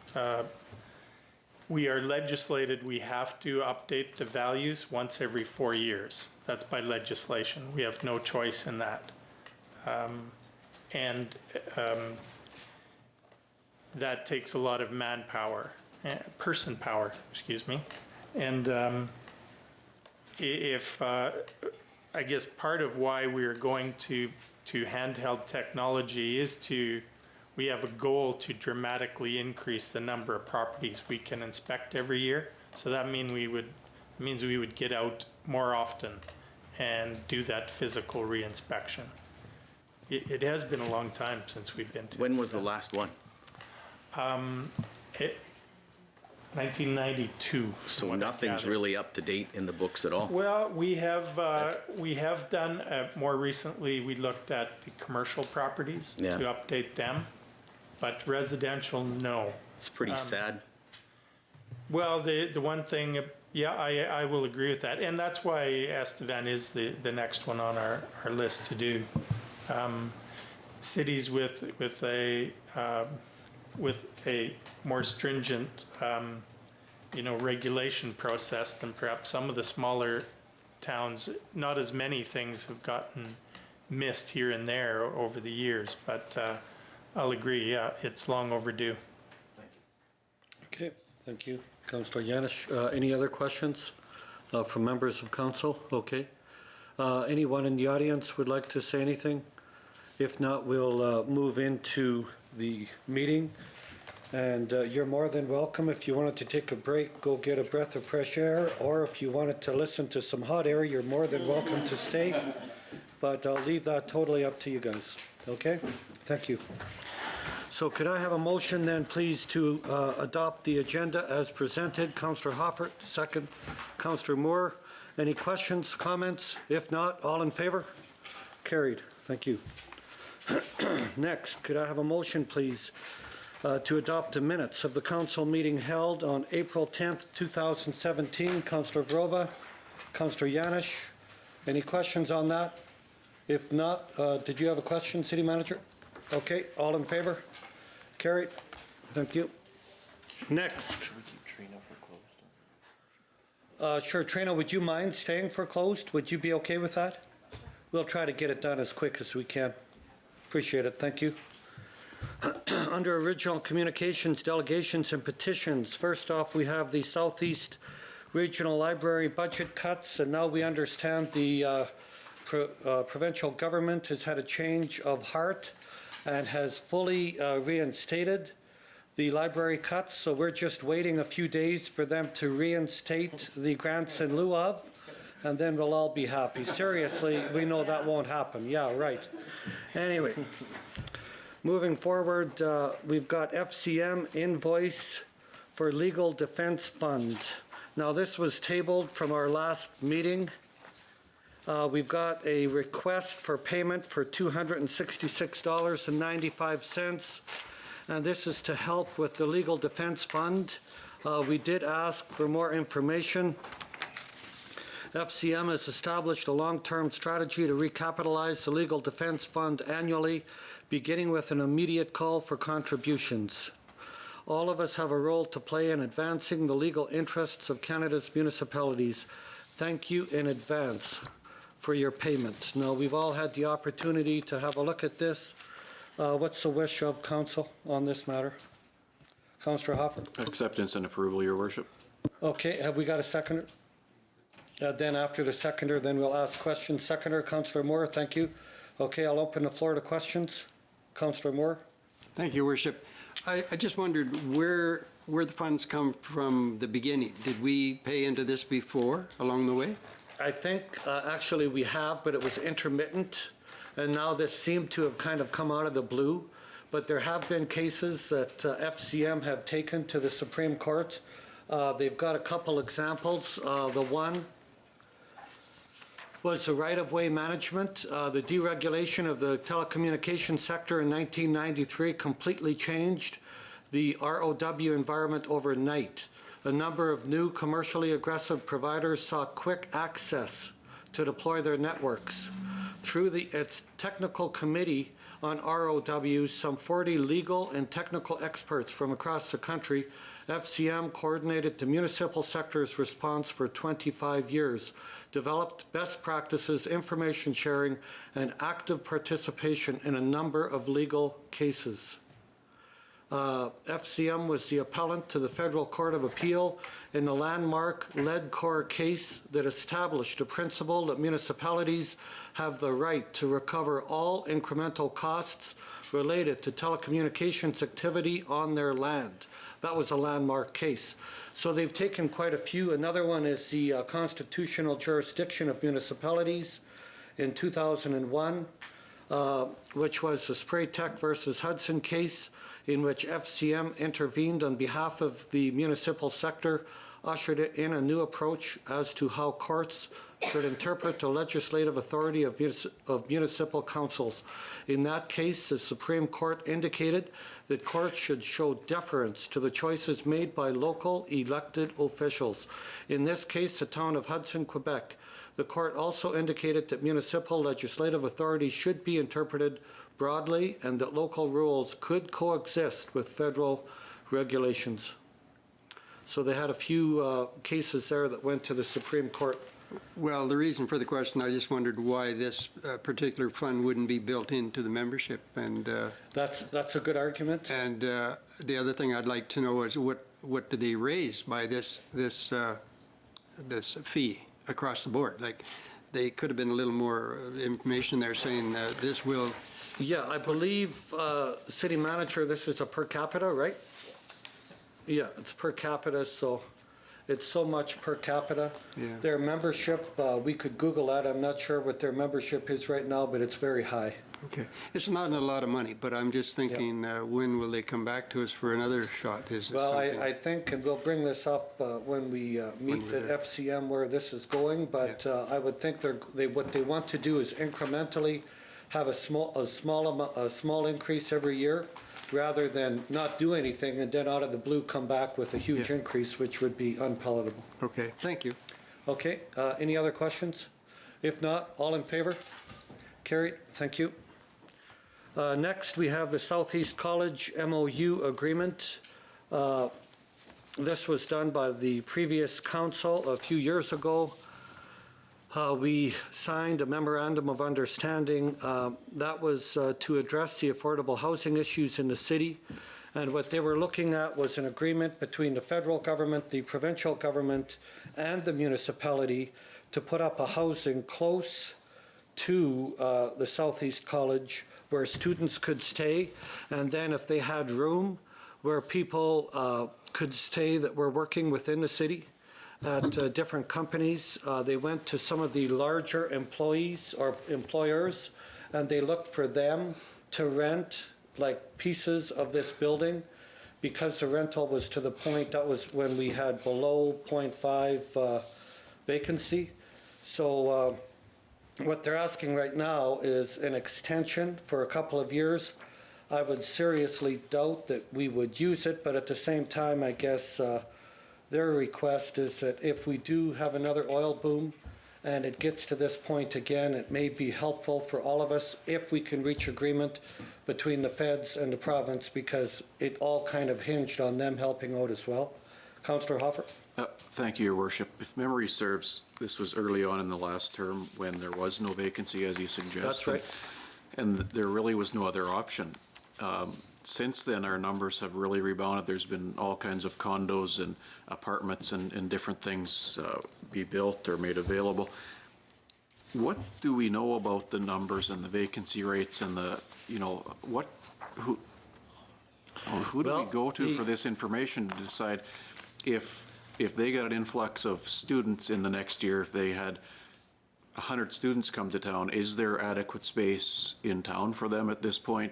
We are legislated, we have to update the values once every 4 years. That's by legislation. We have no choice in that. That takes a lot of manpower, person power, excuse me. And I guess part of why we're going to handheld technology is we have a goal to dramatically increase the number of properties we can inspect every year. So that means we would get out more often and do that physical reinspection. It has been a long time since we've been to. When was the last one? 1992. So what I nothing's gathered. really up to date in the books at all? Well, we have done, more recently, we looked at the commercial properties Yeah. to update them, but residential, no. It's pretty sad. Well, the one thing, yeah, I will agree with that, and that's why Estevan is the next one on our list to do. Cities with a more stringent, regulation process than perhaps some of the smaller towns. Not as many things have gotten missed here and there over the years, but I'll agree, yeah, it's long overdue. Okay, thank you. Councillor Yanish, any other questions from members of council? Okay. Anyone in the audience would like to say anything? If not, we'll move into the meeting. And you're more than welcome if you wanted to take a break, go get a breath of fresh air, or if you wanted to listen to some hot air, you're more than welcome to stay. But I'll leave that totally up to you guys. Okay? Thank you. So could I have a motion then, please, to adopt the agenda as presented? Councillor Hoffert, second. Councillor Moore, any questions, comments? If not, all in favor? Carried. Thank you. Next, could I have a motion, please, to adopt the minutes of the council meeting held on April 10th, 2017? Councillor Vroba, Councillor Yanish, any questions on that? If not, did you have a question, City Manager? Okay, all in favor? Carried. Thank you. Next. Sure, Trina, would you mind staying for closed? Would you be okay with that? We'll try to get it done as quick as we can. Appreciate it. Thank you. Under original communications, delegations, and petitions, first off, we have the Southeast Regional Library budget cuts, and now we understand the provincial government has had a change of heart and has fully reinstated the library cuts, so we're just waiting a few days for them to reinstate the grants in lieu of, and then we'll all be happy. Seriously, we know that won't happen. Yeah, right. Anyway. Moving forward, we've got FCM invoice for Legal Defense Fund. Now, this was tabled from our last meeting. We've got a request for payment for $266.95, and this is to help with the Legal Defense Fund. We did ask for more information FCM has established a long-term strategy to recapitalize the Legal Defense Fund annually, beginning with an immediate call for contributions. All of us have a role to play in advancing the legal interests of Canada's municipalities. Thank you in advance for your payment. Now, we've all had the opportunity to have a look at this. What's the wish of council on this matter? Councillor Hoffer? Acceptance and approval, Your Worship. Okay, have we got a seconder? Then after the seconder, then we'll ask questions. Seconder, Councillor Moore, thank you. Okay, I'll open the floor to questions. Councillor Moore? Thank you, Your Worship. I just wondered where the funds come from the beginning. Did we pay into this before, along the way? I think actually we have, but it was intermittent. And now this seemed to have kind of come out of the blue. But there have been cases that FCM have taken to the Supreme Court. They've got a couple examples. The one was the right-of-way management. The deregulation of the telecommunications sector in 1993 completely changed the ROW environment overnight. A number of new commercially aggressive providers sought quick access to deploy their networks. Through its technical committee on ROWs, some 40 legal and technical experts from across the country, FCM coordinated the municipal sector's response for 25 years, developed best practices, information sharing, and active participation in a number of legal cases. FCM was the appellant to the Federal Court of Appeal in the landmark Ledcor case that established a principle that municipalities have the right to recover all incremental costs related to telecommunications activity on their land. That was a landmark case. So they've taken quite a few. Another one is the constitutional jurisdiction of municipalities in 2001, which was the Spraytech versus Hudson case, in which FCM intervened on behalf of the municipal sector, ushered in a new approach as to how courts should interpret the legislative authority of municipal councils. In that case, the Supreme Court indicated that courts should show deference to the choices made by local elected officials. In this case, the town of Hudson, Quebec. The court also indicated that municipal legislative authority should be interpreted broadly and that local rules could coexist with federal regulations. So they had a few cases there that went to the Supreme Court. Well, the reason for the question, I just wondered why this particular fund wouldn't be built into the membership. And that's a good argument. And the other thing I'd like to know is what do they raise by this fee across the board? Like, they could have been a little more information there saying this will. Yeah, I believe, city manager, this is a per capita, right? Yeah, it's per capita, so it's so much per capita. Yeah. Their membership, we could Google that. I'm not sure what their membership is right now, but it's very high. Okay. It's not a lot of money, but I'm just thinking, when will they come back to us for another shot? Is it Well, something? I think, and we'll bring this up when we meet at FCM where this is going, but I would think what they want to do is incrementally have a small increase every year, rather than not do anything and then out of the blue come back with a huge increase, which would be unpalatable. Okay, thank you. Okay, any other questions? If not, all in favor? Carried, thank you. Next, we have the Southeast College MOU agreement. This was done by the previous council a few years ago. We signed a memorandum of understanding that was to address the affordable housing issues in the city. And what they were looking at was an agreement between the federal government, the provincial government, and the municipality to put up a housing close to the Southeast College where students could stay. And then if they had room, where people could stay that were working within the city at different companies. They went to some of the larger employees or employers, and they looked for them to rent like pieces of this building, because the rental was to the point, that was when we had below 0.5 vacancy. So what they're asking right now is an extension for a couple of years. I would seriously doubt that we would use it, but at the same time, I guess their request is that if we do have another oil boom and it gets to this point again, it may be helpful for all of us if we can reach agreement between the feds and the province, because it all kind of hinged on them helping out as well. Councillor Hoffer? Thank you, Your Worship. If memory serves, this was early on in the last term when there was no vacancy, as you suggest. That's right. And there really was no other option. Since then, our numbers have really rebounded. There's been all kinds of condos and apartments and different things be built or made available. What do we know about the numbers and the vacancy rates and the, you know, who do Well, we go to for this information to decide if they got an influx of students in the next year, if they had 100 students come to town, is there adequate space in town for them at this point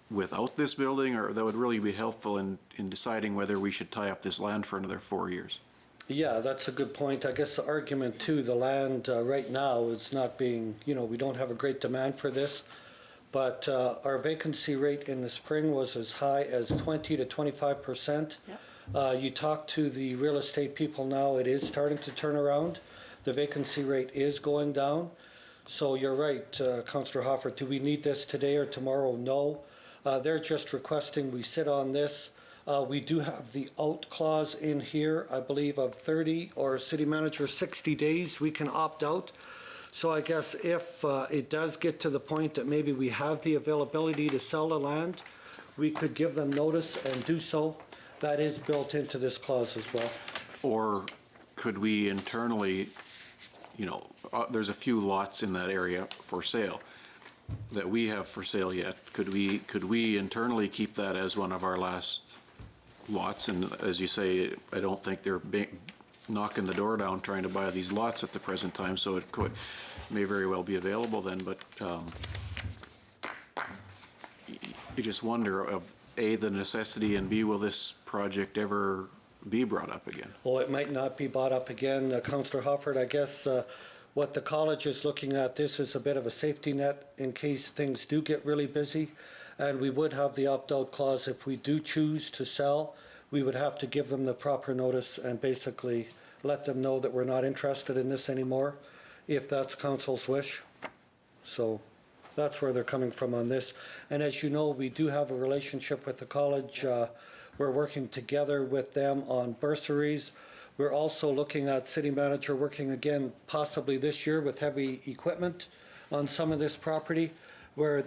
without this building? Or that would really be helpful in deciding whether we should tie up this land for another 4 years? Yeah, that's a good point. I guess the argument too, the land right now is not being, you know, we don't have a great demand for this, but our vacancy rate in the spring was as high as 20 to 25%. You talk to the real estate people now, it is starting to turn around. The vacancy rate is going down. So you're right, Councillor Hoffer, do we need this today or tomorrow? No. They're just requesting we sit on this. We do have the out clause in here, I believe of 30 or city manager 60 days we can opt out. So I guess if it does get to the point that maybe we have the availability to sell the land, we could give them notice and do so. That is built into this clause as well. Or could we internally, you know, there's a few lots in that area for sale that we have for sale yet. Could we internally keep that as one of our last lots? And as you say, I don't think they're knocking the door down trying to buy these lots at the present time, so it may very well be available then, but you just wonder of A, the necessity, and B, will this project ever be brought up again? Oh, it might not be brought up again. Councillor Hofford, I guess what the college is looking at, this is a bit of a safety net in case things do get really busy. And we would have the opt-out clause if we do choose to sell. We would have to give them the proper notice and basically let them know that we're not interested in this anymore, if that's council's wish. So that's where they're coming from on this. And as you know, we do have a relationship with the college. We're working together with them on bursaries. We're also looking at city manager working again possibly this year with heavy equipment on some of this property where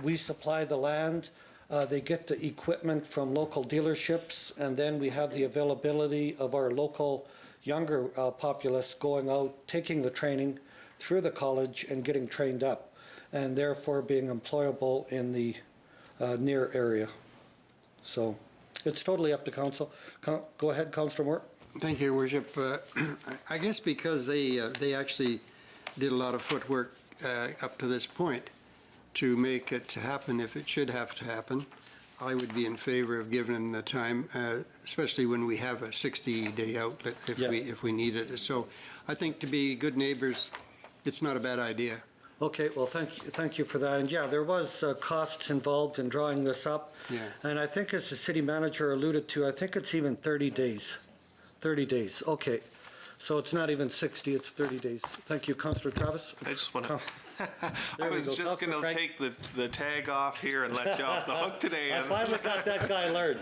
we supply the land. They get the equipment from local dealerships, and then we have the availability of our local younger populace going out, taking the training through the college and getting trained up, and therefore being employable in the near area. So it's totally up to council. Go ahead, Councillor Moore. Thank you, Your Worship. I guess because they actually did a lot of footwork up to this point to make it happen, if it should have to happen, I would be in favor of giving them the time, especially when we have a 60-day outlet if we need it. So I think to be good neighbors, it's not a bad idea. Okay, well, thank you for that. And yeah, there was costs involved in drawing this up. Yeah. And I think as the city manager alluded to, I think it's even 30 days. 30 days, okay. So it's not even 60, it's 30 days. Thank you, Councillor Travis. I just want to, I There we was go. just going Councillor to Frank. take the tag off here and let you off the hook today. I And finally got that guy learned.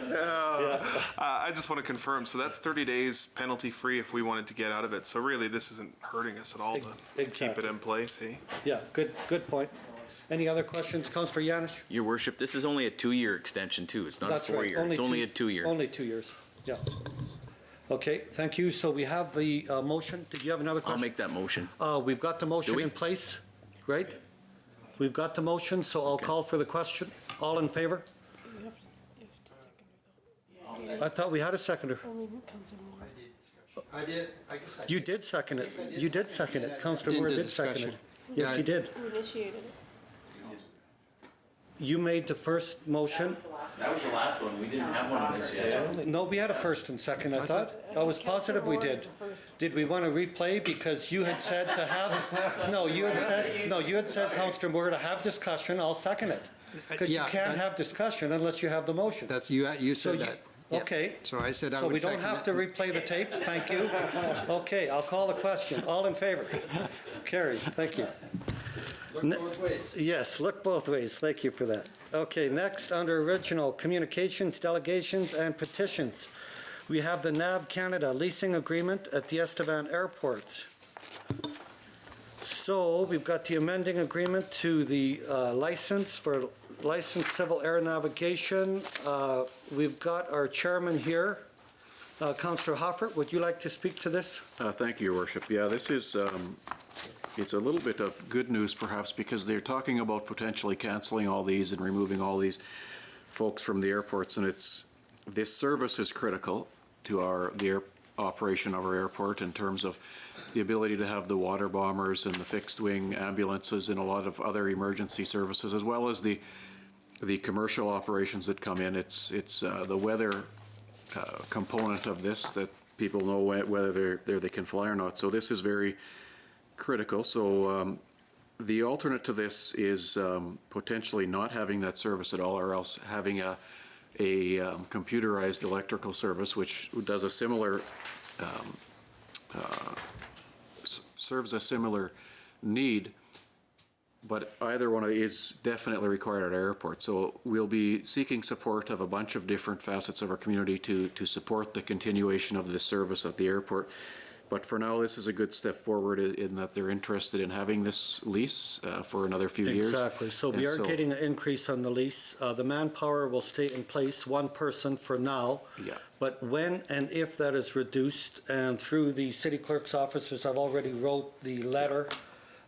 I just want to confirm, so that's 30 days penalty free if we wanted to get out of it. So really, this isn't hurting us at all to keep Exactly. it in place, hey? Yeah, good point. Any other questions, Councillor Yanish? Your worship, this is only a 2-year extension too. It's not That's a right. 4-year. It's only a 2-year. Only 2 years, yeah. Okay, thank you. So we have the motion. Did you have another question? I'll make that motion. We've got the motion we? in place, right? We've got the motion, so I'll call for the question. All in favor? I thought we had a seconder. I did. I guess You did second it. You did second it. Councillor Into Moore did second it. discussion. Yes, Yeah, you did. Who initiated it? You made the first motion. That was the last one. We didn't have one of this yet. No, we had a first and second, I thought. I was positive we did. Did we want to replay because you had said to have, no, you had said, Councillor Moore, to have discussion, I'll second it. Because you Yeah, can't have discussion unless you have the motion. That's, you So said you- that. Yeah. Okay. So I said I So would we don't second have it. to replay the tape, thank you. Okay, I'll call the question. All in favor? Carried, thank you. Look both ways. Yes, look both ways. Thank you for that. Okay, next, under original communications, delegations, and petitions, we have the NAV Canada leasing agreement at the Estevan Airport. So we've got the amending agreement to the license for licensed civil air navigation. We've got our chairman here. Councillor Hoffert, would you like to speak to this? Thank you, Your Worship. Yeah, this is, it's a little bit of good news perhaps because they're talking about potentially canceling all these and removing all these folks from the airports, and this service is critical to the operation of our airport in terms of the ability to have the water bombers and the fixed wing ambulances and a lot of other emergency services, as well as the commercial operations that come in. It's the weather component of this that people know whether they can fly or not. So this is very critical. So the alternate to this is potentially not having that service at all, or else having a computerized electrical service, which does a similar serves a similar need, but either one of these is definitely required at our airport. So we'll be seeking support of a bunch of different facets of our community to support the continuation of this service at the airport. But for now, this is a good step forward in that they're interested in having this lease for another few years. Exactly. So we are getting an increase on the lease. The manpower will stay in place, one person for now. Yeah. But when and if that is reduced, and through the city clerk's offices, I've already wrote the letter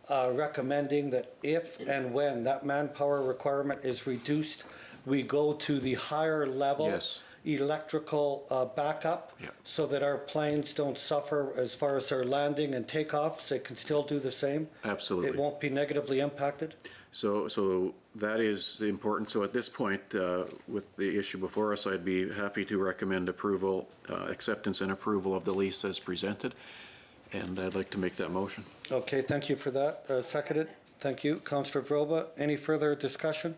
recommending that if and when that manpower requirement is reduced, we go to the higher level. Yes. Electrical backup, Yeah. so that our planes don't suffer as far as their landing and takeoffs. They can still do the same. Absolutely. It won't be negatively impacted. So that is important. So at this point, with the issue before us, I'd be happy to recommend approval, acceptance and approval of the lease as presented. And I'd like to make that motion. Okay, thank you for that. Seconded. Thank you. Councillor Vroba, any further discussion?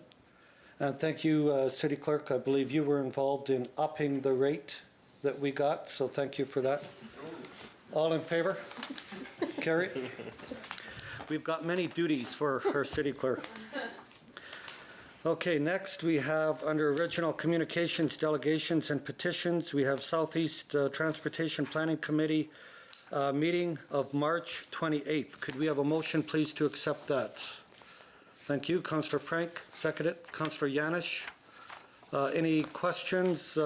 And thank you, City Clerk. I believe you were involved in upping the rate that we got, so thank you for that. All in favor? Carried. We've got many duties for our City Clerk. Okay, next we have under Original Communications, Delegations and Petitions, we have Southeast Transportation Planning Committee meeting of March 28th. Could we have a motion, please, to accept that? Thank you. Councillor Frank, seconded. Councillor Yanish. Any questions?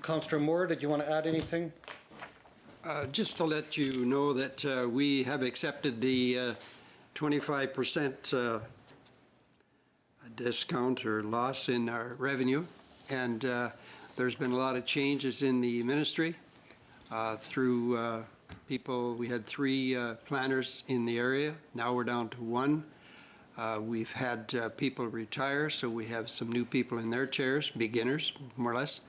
Councillor Moore, did you want to add anything? Just to let you know that we have accepted the 25% discount or loss in our revenue, and there's been a lot of changes in the ministry through people. We had 3 planners in the area. Now we're down to 1. We've had people retire, so we have some new people in their chairs, beginners, more or less.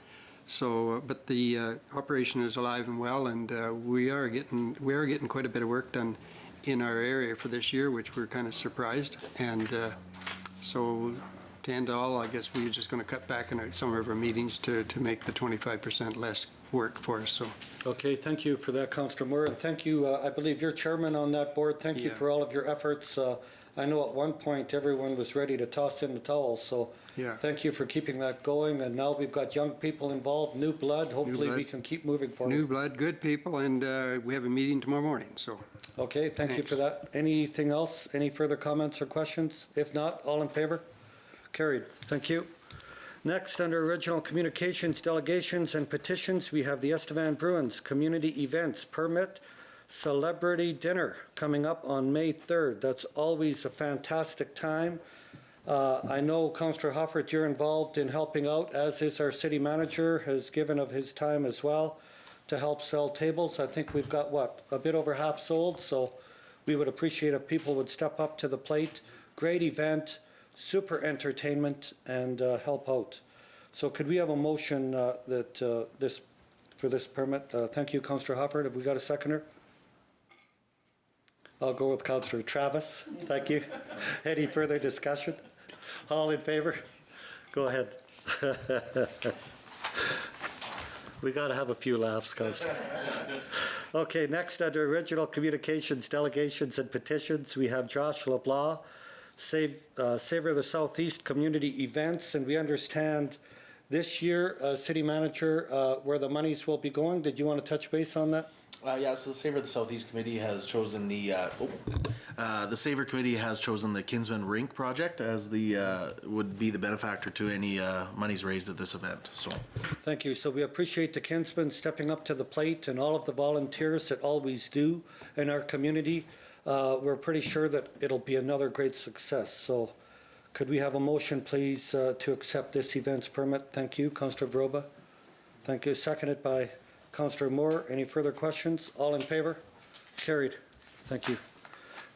So, but the operation is alive and well, and we are getting quite a bit of work done in our area for this year, which we're kind of surprised. And so, to end all, I guess we're just going to cut back on some of our meetings to make the 25% less work for us. So. Okay, thank you for that, Councillor Moore, and thank you. I believe you're chairman on that board. Thank you for all of your efforts. I know at one point everyone was ready to toss in the towel, so thank you for keeping that going. And now we've got young people involved, new blood. Hopefully we can keep moving forward. New blood, good people, and we have a meeting tomorrow morning. So. Okay, thank you for that. Anything else? Any further comments or questions? If not, all in favor? Carried. Thank you. Next, under Original Communications, Delegations and Petitions, we have the Estevan Bruins Community Events Permit Celebrity Dinner coming up on May 3rd. That's always a fantastic time. I know Councillor Hoffert, you're involved in helping out, as is our city manager, has given of his time as well to help sell tables. I think we've got, a bit over half sold, so we would appreciate if people would step up to the plate. Great event, super entertainment, and help out. So could we have a motion for this permit? Thank you, Councillor Hoffert. Have we got a seconder? I'll go with Councillor Travis. Thank you. Any further discussion? All in favor? Go ahead. We got to have a few laughs, Councillor. Okay, next under Original Communications, Delegations and Petitions, we have Josh LeBlanc, Savor the Southeast Community Events, and we understand this year, City Manager, where the monies will be going. Did you want to touch base on that? Yeah, so the Savor the Southeast Committee has chosen the Savor Committee has chosen the Kinsman Rink project as would be the benefactor to any monies raised at this event, so. Thank you. So we appreciate the Kinsmen stepping up to the plate and all of the volunteers that always do in our community. We're pretty sure that it'll be another great success. So could we have a motion, please, to accept this events permit? Thank you. Councillor Vroba. Thank you. Seconded by Councillor Moore. Any further questions? All in favor? Carried. Thank you.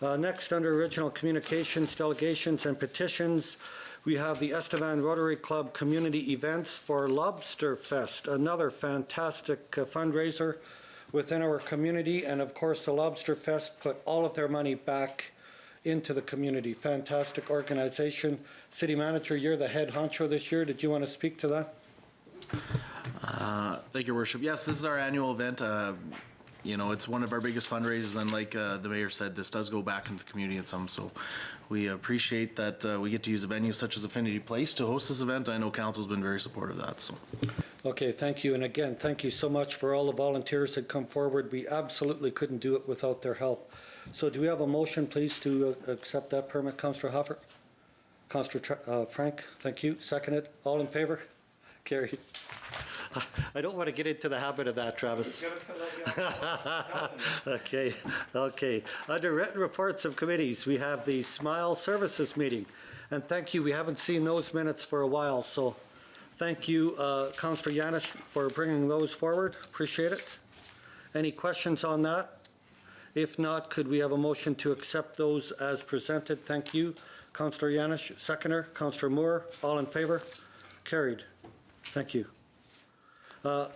Next, under Original Communications, Delegations and Petitions, we have the Estevan Rotary Club Community Events for Lobster Fest, another fantastic fundraiser within our community. And of course, the Lobster Fest put all of their money back into the community. Fantastic organization. City Manager, you're the head honcho this year. Did you want to speak to that? Thank you, Worship. Yes, this is our annual event. You know, it's one of our biggest fundraisers, and like the mayor said, this does go back into the community in some, so we appreciate that we get to use a venue such as Affinity Place to host this event. I know council's been very supportive of that, so. Okay, thank you. And again, thank you so much for all the volunteers that come forward. We absolutely couldn't do it without their help. So do we have a motion, please, to accept that permit? Councillor Hoffert? Councillor Frank, thank you. Seconded. All in favor? Carried. I don't want to get into the habit of that, Travis. Okay. Under written reports of committees, we have the Smile Services meeting. And thank you. We haven't seen those minutes for a while, so thank you, Councillor Yanish, for bringing those forward. Appreciate it. Any questions on that? If not, could we have a motion to accept those as presented? Thank you. Councillor Yanish, seconder. Councillor Moore, all in favor? Carried. Thank you.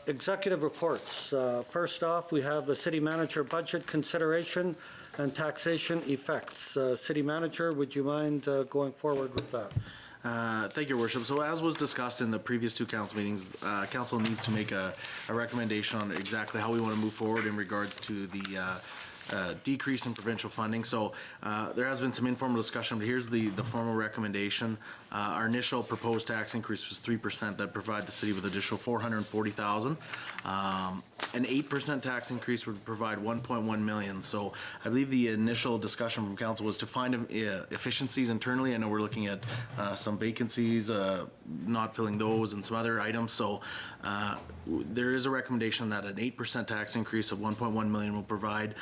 Executive reports. First off, we have the City Manager budget consideration and taxation effects. City Manager, would you mind going forward with that? Thank you, Your Worship. So as was discussed in the previous two council meetings, council needs to make a recommendation on exactly how we want to move forward in regards to the decrease in provincial funding. So there has been some informal discussion, but here's the formal recommendation. Our initial proposed tax increase was 3%. That provide the city with additional $440,000. An 8% tax increase would provide $1.1 million. So I believe the initial discussion from council was to find efficiencies internally. I know we're looking at some vacancies, not filling those, and some other items. So there is a recommendation that an 8% tax increase of $1.1 million will provide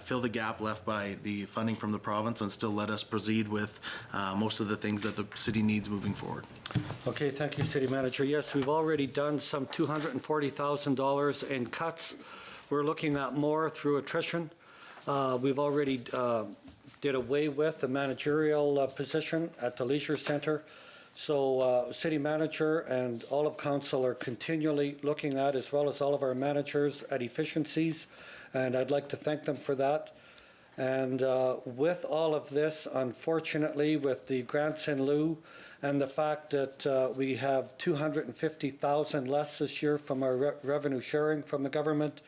fill the gap left by the funding from the province and still let us proceed with most of the things that the city needs moving forward. Okay, thank you, City Manager. Yes, we've already done some $240,000 in cuts. We're looking at more through attrition. We've already did away with the managerial position at the Leisure Centre. So City Manager and all of Council are continually looking at, as well as all of our managers, at efficiencies, and I'd like to thank them for that. And with all of this, unfortunately, with the grants in lieu and the fact that we have $250,000 less this year from our revenue sharing from the government,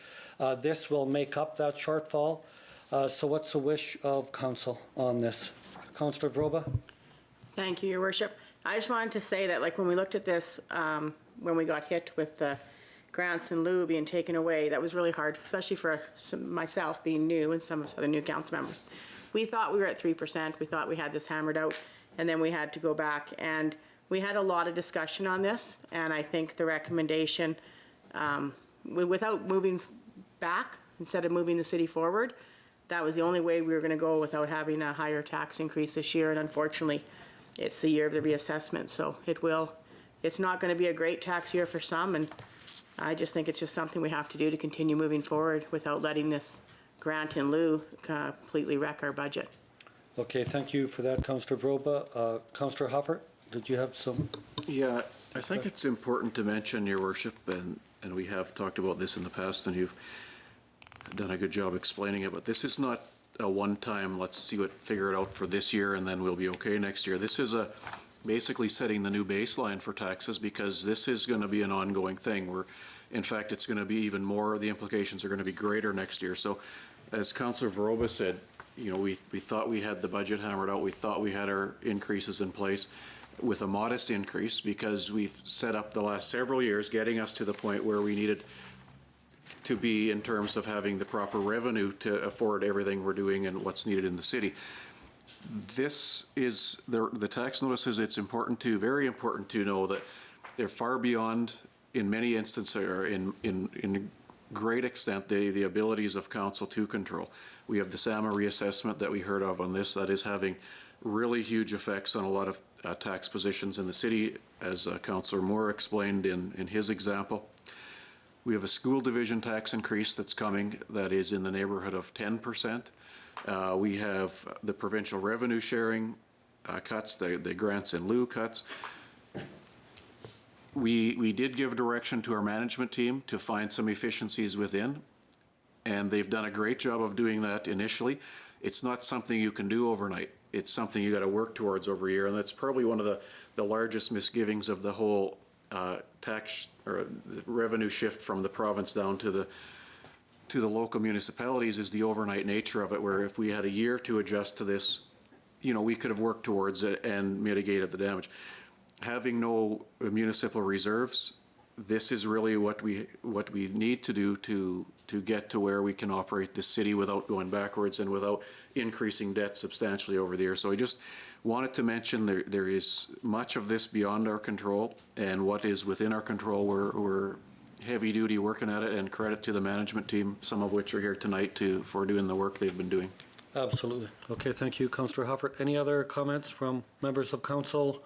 this will make up that shortfall. So what's the wish of Council on this? Councillor Vroba? Thank you, Your Worship. I just wanted to say that, like, when we looked at this, when we got hit with the grants in lieu being taken away, that was really hard, especially for myself being new and some of the other new council members. We thought we were at 3%. We thought we had this hammered out, and then we had to go back. And we had a lot of discussion on this, and I think the recommendation, without moving back, instead of moving the city forward, that was the only way we were going to go without having a higher tax increase this year. And unfortunately, it's the year of the reassessment, so it's not going to be a great tax year for some, and I just think it's just something we have to do to continue moving forward without letting this grant in lieu completely wreck our budget. Okay, thank you for that, Councillor Vroba. Councillor Hoffert, did you have some? Yeah, I think it's important to mention, Your Worship, and we have talked about this in the past, and you've done a good job explaining it, but this is not a one-time, let's figure it out for this year and then we'll be okay next year. This is basically setting the new baseline for taxes, because this is going to be an ongoing thing. In fact, it's going to be even more, the implications are going to be greater next year. So as Councillor Veroba said, you know, we thought we had the budget hammered out. We thought we had our increases in place with a modest increase because we've set up the last several years getting us to the point where we needed to be in terms of having the proper revenue to afford everything we're doing and what's needed in the city. This is, the tax notices, it's important to, very important to know that they're far beyond, in many instances, or in great extent, the abilities of council to control. We have the SAMA reassessment that we heard of on this that is having really huge effects on a lot of tax positions in the city, as Councillor Moore explained in his example. We have a school division tax increase that's coming that is in the neighborhood of 10%. We have the provincial revenue sharing cuts, the grants in lieu cuts. We did give direction to our management team to find some efficiencies within, and they've done a great job of doing that initially. It's not something you can do overnight. It's something you got to work towards over a year, and that's probably one of the largest misgivings of the whole tax or the revenue shift from the province down to the local municipalities is the overnight nature of it, where if we had a year to adjust to this, you know, we could have worked towards it and mitigated the damage. Having no municipal reserves, this is really what we need to do to get to where we can operate this city without going backwards and without increasing debt substantially over the years. So I just wanted to mention there is much of this beyond our control, and what is within our control, we're heavy duty working at it, and credit to the management team, some of which are here tonight for doing the work they've been doing. Absolutely. Okay, thank you, Councillor Hoffert. Any other comments from members of council?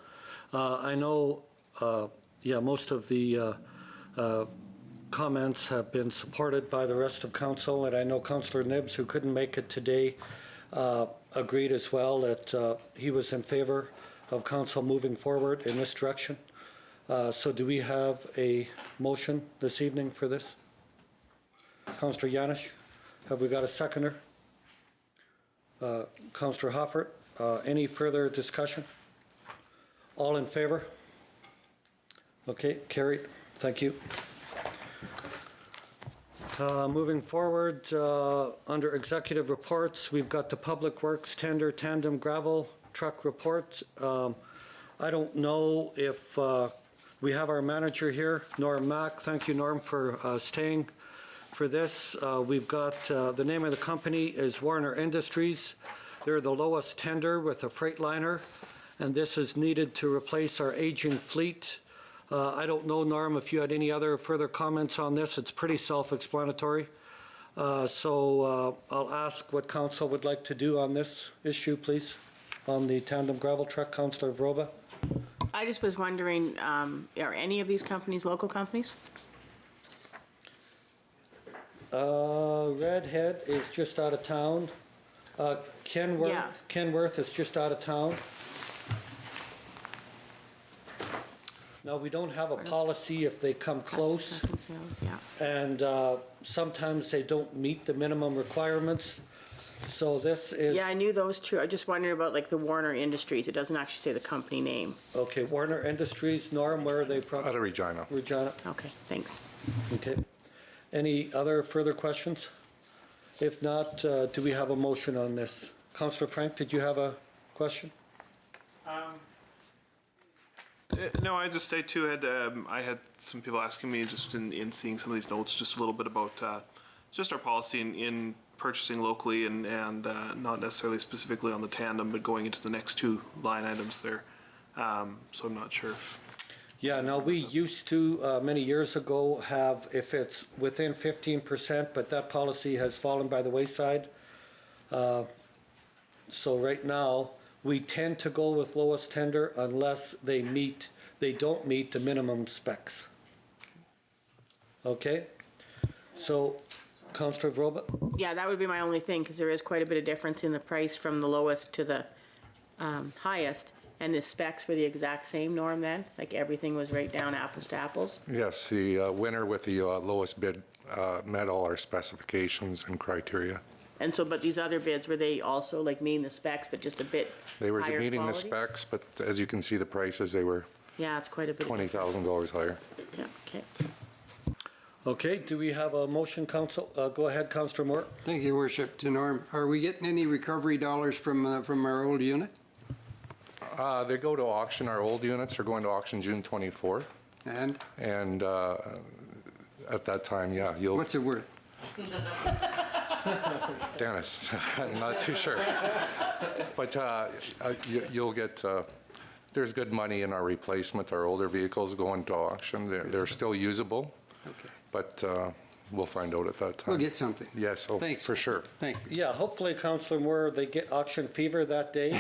I know, most of the comments have been supported by the rest of council, and I know Councillor Nibbs, who couldn't make it today, agreed as well that he was in favor of council moving forward in this direction. So do we have a motion this evening for this? Councillor Yanish, have we got a seconder? Councillor Hoffert, any further discussion? All in favor? Okay, carried. Thank you. Moving forward, under executive reports, we've got the Public Works Tender Tandem Gravel Truck Report. I don't know if we have our manager here, Norm Mack. Thank you, Norm, for staying for this. We've got, the name of the company is Warner Industries. They're the lowest tender with a Freightliner, and this is needed to replace our aging fleet. I don't know, Norm, if you had any other further comments on this. It's pretty self-explanatory. So I'll ask what council would like to do on this issue, please, on the tandem gravel truck. Councillor Veroba. I just was wondering, are any of these companies local companies? Redhead is just out of town. Kenworth is just out of town. Now, we don't have a policy if they come close, and sometimes they don't meet the minimum requirements. So this is... Yeah, I knew those two. I just wondered about like the Warner Industries. It doesn't actually say the company name. Okay, Warner Industries. Norm, where are they from? Out of Regina. Regina. Okay, thanks. Okay. Any other further questions? If not, do we have a motion on this? Councillor Frank, did you have a question? No, I just, I had some people asking me just in seeing some of these notes, just a little bit about just our policy in purchasing locally and not necessarily specifically on the tandem, but going into the next two line items there. So I'm not sure. Yeah, now we used to, many years ago, have if it's within 15%, but that policy has fallen by the wayside. So right now, we tend to go with lowest tender unless they don't meet the minimum specs. Okay? So, Councillor Veroba? Yeah, that would be my only thing, because there is quite a bit of difference in the price from the lowest to the highest. And the specs were the exact same, Norm, then? Like everything was right down apples to apples? Yes, the winner with the lowest bid met all our specifications and criteria. And so, but these other bids, were they also like meeting the specs, but just a bit They were higher meeting the quality? specs, but as you can see, the prices, they were Yeah, it's quite a bit. $20,000 higher. Yeah, okay. Okay, do we have a motion, Council? Go ahead, Councillor Moore. Thank you, Your Worship. To Norm, are we getting any recovery dollars from our old unit? They go to auction, our old units are going to auction June 24th. And And at that time, yeah, you'll, what's it worth? Dennis, I'm not too sure. But you'll get, there's good money in our replacement, our older vehicles going to auction. They're still usable, Okay. but we'll find out at that time. We'll get something. Yes, oh, Thanks. for sure. Thank you. Yeah, hopefully, Councillor Moore, they get auction fever that day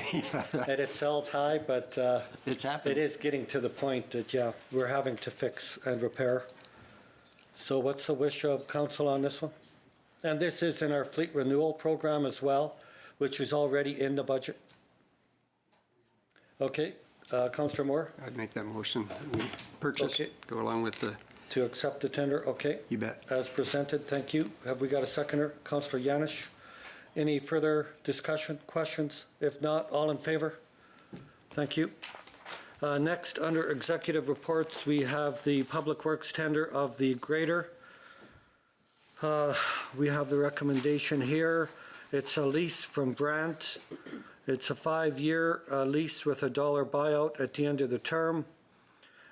and it sells high, but It's happening. it is getting to the point that, yeah, we're having to fix and repair. So what's the wish of council on this one? And this is in our fleet renewal program as well, which is already in the budget. Okay, Councillor Moore, I'd make that motion. That we purchase, Okay. go along with the, to accept the tender, okay? you bet. As presented, thank you. Have we got a seconder? Councillor Yanish? Any further discussion, questions? If not, all in favor? Thank you. Next, under executive reports, we have the Public Works tender of the grader. We have the recommendation here. It's a lease from Brandt. It's a 5-year lease with a $1 buyout at the end of the term.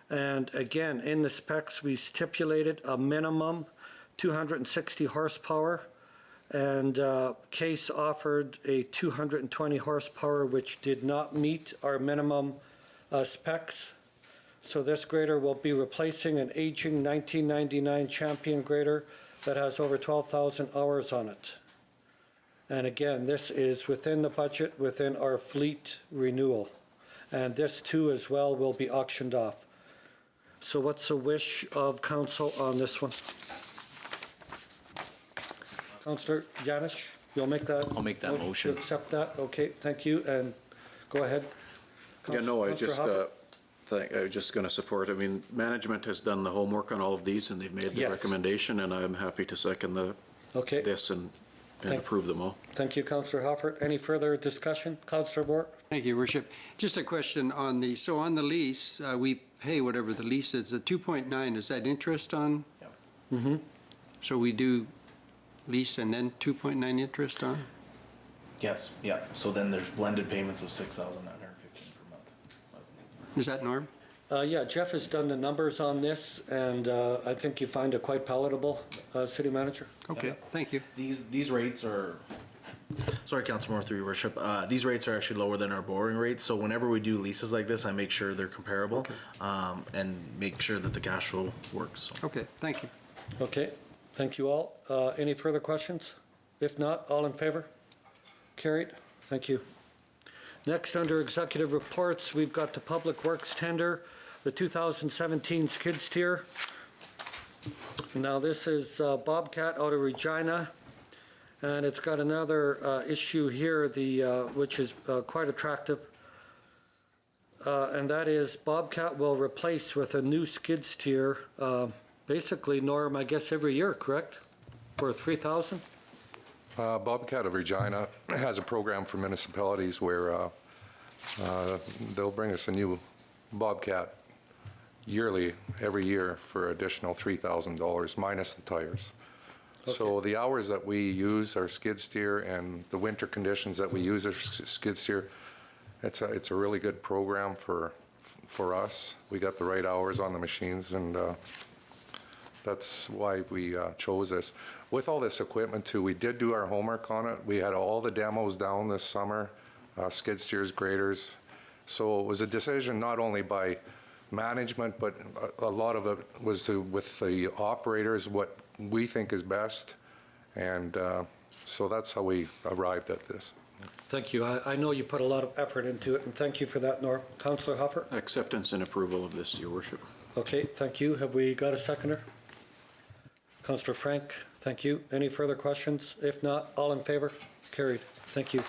And again, in the specs, we stipulated a minimum 260 horsepower. And Case offered a 220 horsepower, which did not meet our minimum specs. So this grader will be replacing an aging 1999 Champion grader that has over 12,000 hours on it. And again, this is within the budget, within our fleet renewal. And this too as well will be auctioned off. So what's the wish of council on this one? Councillor Yanish, you'll make that? I'll make that motion. To accept that? Okay, thank you, and go ahead. Yeah, no, I Councillor just, Hopper? I was just going to support, I mean, management has done the homework on all of these, and they've made the Yes. recommendation, and I'm happy to second Okay, this and Thank- approve them all. thank you, Councillor Hoffert. Any further discussion? Councillor Moore? Thank you, Your Worship. Just a question on the, so on the lease, we pay whatever the lease is. The 2.9, is that interest on? Mm-hmm. So we do lease and then 2.9 interest on? Yes, yeah. So then there's blended payments of $6,915 per month. Is that Norm? Yeah, Jeff has done the numbers on this, and I think you find it quite palatable, City Manager. Okay, thank you. These rates are, sorry, Councilor Moore, through your worship, these rates are actually lower than our borrowing rates, so whenever we do leases like this, I make sure they're comparable, and make sure that the cash flow works. So. Okay, thank you. Okay, thank you all. Any further questions? If not, all in favor? Carried. Thank you. Next, under executive reports, we've got the Public Works tender, the 2017 skid steer. Now, this is Bobcat out of Regina, and it's got another issue here, which is quite attractive. And that is Bobcat will replace with a new skid steer, basically, Norm, I guess every year, correct? For $3,000? Bobcat of Regina has a program for municipalities where they'll bring us a new Bobcat yearly, every year, for additional $3,000 minus the tires. So the hours that we use our skid steer and the winter conditions that we use our skid steer, it's a really good program for us. We got the right hours on the machines, and that's why we chose this. With all this equipment too, we did do our homework on it. We had all the demos down this summer, skid steers, graders. So it was a decision not only by management, but a lot of it was with the operators, what we think is best. And so that's how we arrived at this. Thank you. I know you put a lot of effort into it, and thank you for that, Norm. Councillor Hoffer? Acceptance and approval of this, Your Worship. Okay, thank you. Have we got a seconder? Councillor Frank, thank you. Any further questions? If not, all in favor? Carried. Thank you.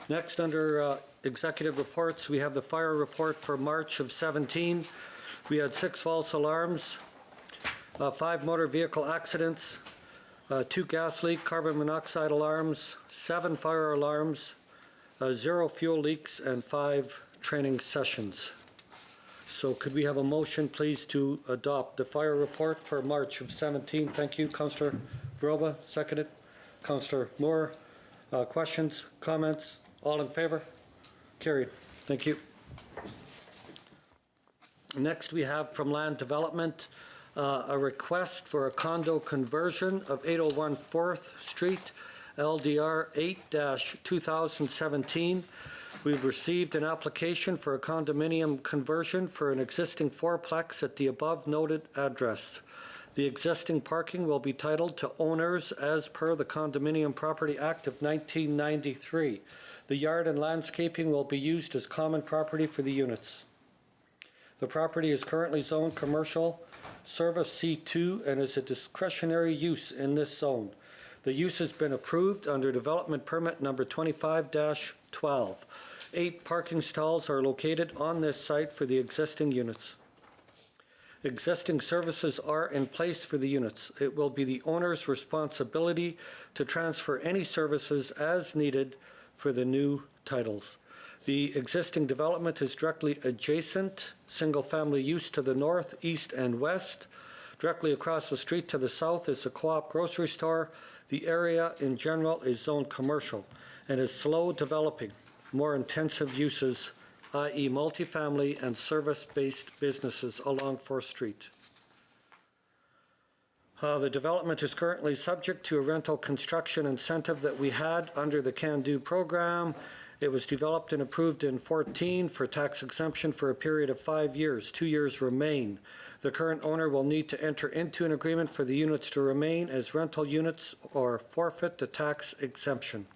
Next, under executive reports, we have the fire report for March of 17. We had 6 false alarms, 5 motor vehicle accidents, 2 gas leak, carbon monoxide alarms, 7 fire alarms, 0 fuel leaks, and 5 training sessions. So could we have a motion, please, to adopt the fire report for March of 17? Thank you, Councillor Vroba, seconded. Councillor Moore, questions, comments? All in favor? Carried. Thank you. Next, we have from Land Development, a request for a condo conversion of 801 4th Street, LDR 8-2017. We've received an application for a condominium conversion for an existing fourplex at the above noted address. The existing parking will be titled to owners as per the Condominium Property Act of 1993. The yard and landscaping will be used as common property for the units. The property is currently zoned commercial service C2 and is a discretionary use in this zone. The use has been approved under development permit number 25-12. 8 parking stalls are located on this site for the existing units. Existing services are in place for the units. It will be the owner's responsibility to transfer any services as needed for the new titles. The existing development is directly adjacent, single-family use to the north, east, and west. Directly across the street to the south is a Co-op grocery store. The area in general is zoned commercial and is slow developing. More intensive uses, i.e. multifamily and service-based businesses along 4th Street. The development is currently subject to a rental construction incentive that we had under the Can-Do program. It was developed and approved in 2014 for tax exemption for a period of 5 years. 2 years remain. The current owner will need to enter into an agreement for the units to remain as rental units or forfeit the tax exemption.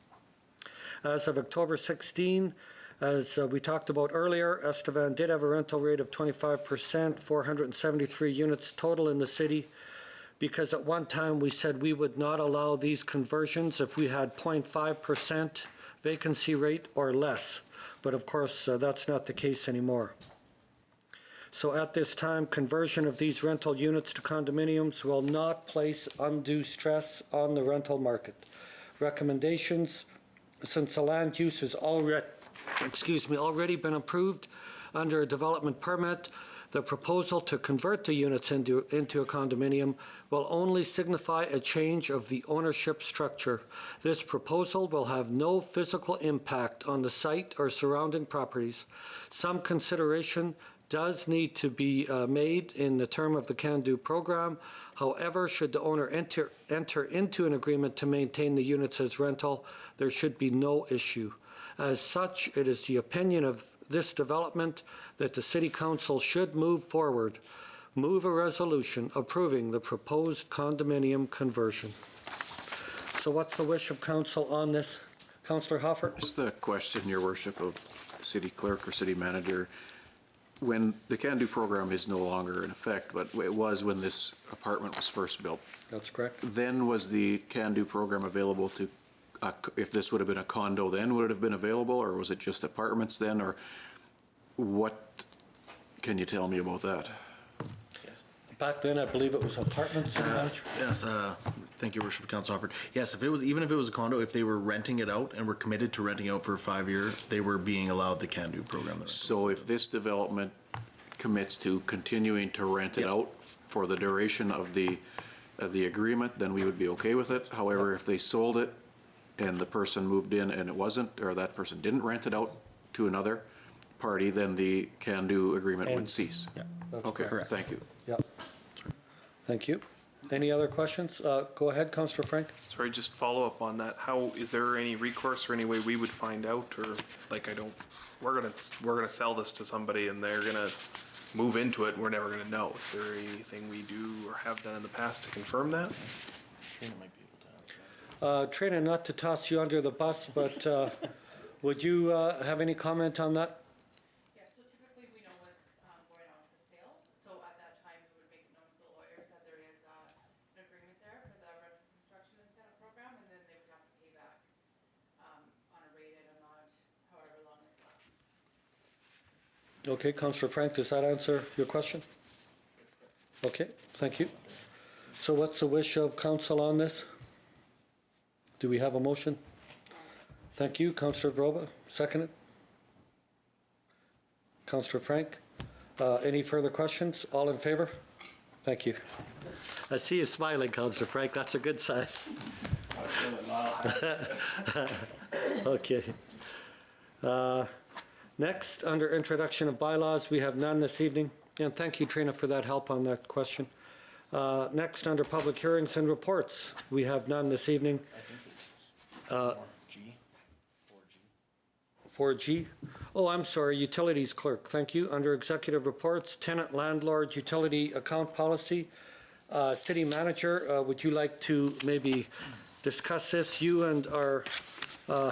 As of October 16, as we talked about earlier, Estevan did have a rental rate of 25%, 473 units total in the city, because at one time we said we would not allow these conversions if we had 0.5% vacancy rate or less. But of course, that's not the case anymore. So at this time, conversion of these rental units to condominiums will not place undue stress on the rental market. Recommendations: since the land use has already been approved under a development permit, the proposal to convert the units into a condominium will only signify a change of the ownership structure. This proposal will have no physical impact on the site or surrounding properties. Some consideration does need to be made in the term of the Can-Do program. However, should the owner enter into an agreement to maintain the units as rental, there should be no issue. As such, it is the opinion of this development that the City Council should move a resolution approving the proposed condominium conversion. So what's the wish of council on this? Councillor Hoffer? Just a question, Your Worship, of City Clerk or City Manager. When the Can-Do program is no longer in effect, but it was when this apartment was first built. That's correct. Then was the Can-Do program available to, if this would have been a condo then, would it have been available, or was it just apartments then, or what can you tell me about that? Back then, I believe it was apartments. Yes, thank you, Worship Council Offord. Yes, even if it was a condo, if they were renting it out and were committed to renting out for 5 years, they were being allowed the Can-Do program. So if this development commits to continuing to rent it out for the duration of the agreement, then we would be okay with it. However, if they sold it and the person moved in and it wasn't, or that person didn't rent it out to another party, then the Can-Do agreement would cease. Yeah. That's Okay, correct. thank you. Yep. Thank you. Any other questions? Go ahead, Councillor Frank. Sorry, just follow up on that. How, is there any recourse or any way we would find out, or like we're gonna sell this to somebody and they're gonna move into it and we're never gonna know. Is there anything we do or have done in the past to confirm that? Trina, not to toss you under the bus, but would you have any comment on that? Yeah, so typically we know what's going on for sales. So at that time, we would make it known to the lawyers that there is an agreement there for the rental construction incentive program, and then they would have to pay back on a rated amount, however long it's left. Okay, Councillor Frank, does that answer your question? Okay, thank you. So what's the wish of council on this? Do we have a motion? Thank you, Councillor Vroba. Seconded. Councillor Frank. Any further questions? All in favor? Thank you. I see you smiling, Councillor Frank. That's a good sign. Okay. Next, under introduction of bylaws, we have none this evening. And thank you, Trina, for that help on that question. Next, under public hearings and reports, we have none this evening. 4G. Oh, I'm sorry, utilities clerk, thank you. Under executive reports, tenant landlord utility account policy. City manager, would you like to maybe discuss this? You and our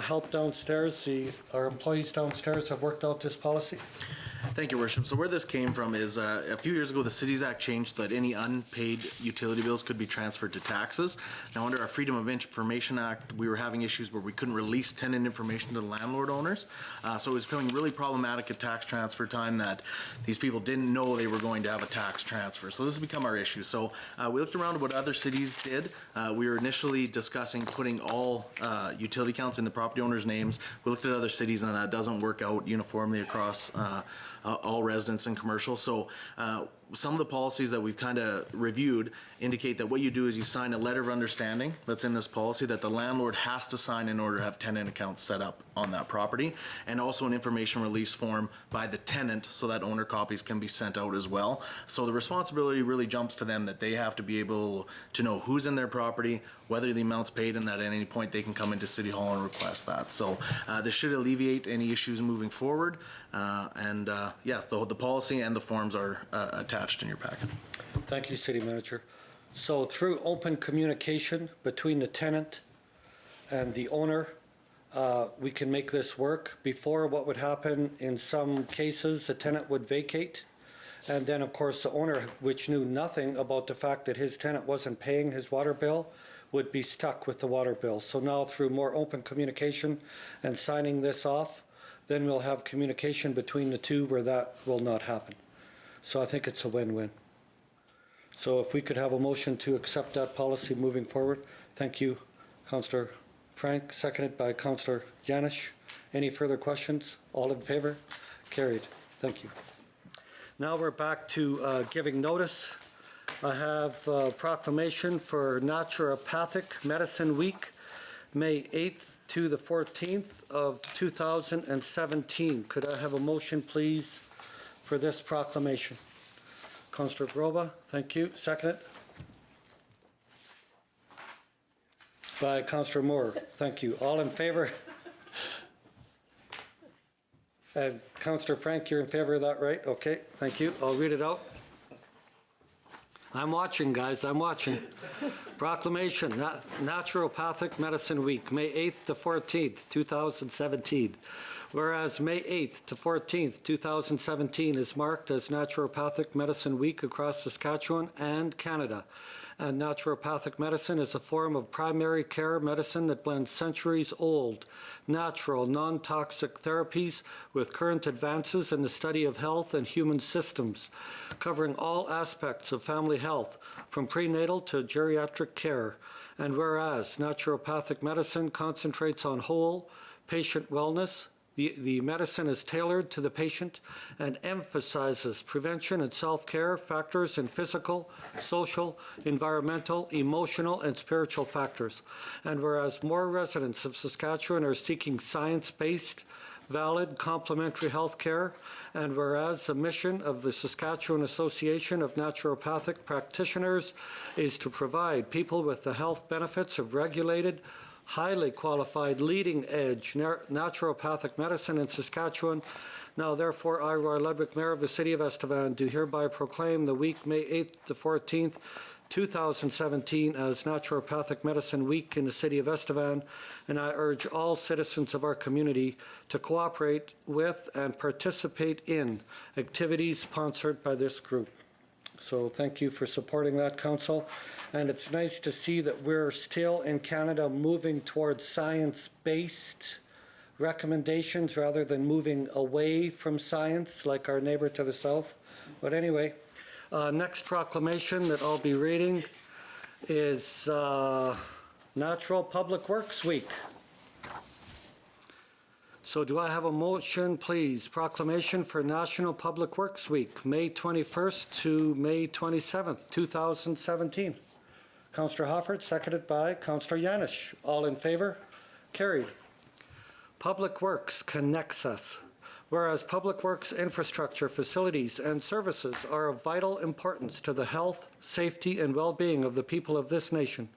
help downstairs, our employees downstairs have worked out this policy? Thank you, Worship. So where this came from is a few years ago, the Cities Act changed so that any unpaid utility bills could be transferred to taxes. Now, under our Freedom of Information Act, we were having issues where we couldn't release tenant information to the landlord owners. So it was becoming really problematic at tax transfer time that these people didn't know they were going to have a tax transfer. So this has become our issue. So we looked around at what other cities did. We were initially discussing putting all utility accounts in the property owners' names. We looked at other cities and that doesn't work out uniformly across all residents and commercial. So some of the policies that we've kind of reviewed indicate that what you do is you sign a letter of understanding that's in this policy that the landlord has to sign in order to have tenant accounts set up on that property, and also an information release form by the tenant so that owner copies can be sent out as well. So the responsibility really jumps to them that they have to be able to know who's in their property, whether the amount's paid, and that at any point they can come into City Hall and request that. So this should alleviate any issues moving forward. Yeah, the policy and the forms are attached in your packet. Thank you, City Manager. So through open communication between the tenant and the owner, we can make this work. Before, what would happen in some cases, the tenant would vacate, and then of course the owner, which knew nothing about the fact that his tenant wasn't paying his water bill, would be stuck with the water bill. So now through more open communication and signing this off, then we'll have communication between the two where that will not happen. So I think it's a win-win. So if we could have a motion to accept that policy moving forward. Thank you, Councillor Frank, seconded by Councillor Yanish. Any further questions? All in favor? Carried. Thank you. Now we're back to giving notice. I have a proclamation for Naturopathic Medicine Week, May 8th to the 14th of 2017. Could I have a motion, please, for this proclamation? Councillor Groba, thank you. Second it. By Councillor Moore, thank you. All in favor? And Councillor Frank, you're in favor of that, right? Okay, thank you. I'll read it out. I'm watching, guys, I'm watching. Proclamation, Naturopathic Medicine Week, May 8th to 14th, 2017. Whereas May 8th to 14th, 2017 is marked as Naturopathic Medicine Week across Saskatchewan and Canada. And naturopathic medicine is a form of primary care medicine that blends centuries-old, natural, non-toxic therapies with current advances in the study of health and human systems, covering all aspects of family health, from prenatal to geriatric care. And whereas naturopathic medicine concentrates on whole patient wellness, the medicine is tailored to the patient and emphasizes prevention and self-care factors in physical, social, environmental, emotional, and spiritual factors. And whereas more residents of Saskatchewan are seeking science-based, valid, complementary health care, and whereas the mission of the Saskatchewan Association of Naturopathic Practitioners is to provide people with the health benefits of regulated, highly qualified, leading-edge naturopathic medicine in Saskatchewan. Now, therefore, I, Roy Ludwig, Mayor of the City of Estevan, do hereby proclaim the week, May 8th to 14th, 2017, as Naturopathic Medicine Week in the City of Estevan, and I urge all citizens of our community to cooperate with and participate in activities sponsored by this group. So thank you for supporting that, Council. And it's nice to see that we're still in Canada moving towards science-based recommendations rather than moving away from science like our neighbor to the south. But anyway, next proclamation that I'll be reading is Natural Public Works Week. So do I have a motion, please? Proclamation for National Public Works Week, May 21st to May 27th, 2017. Councillor Hoffert, seconded by Councillor Yanish. All in favor? Carried. Public Works connects us. Whereas public works infrastructure, facilities, and services are of vital importance to the health, safety, and well-being of the people of this nation,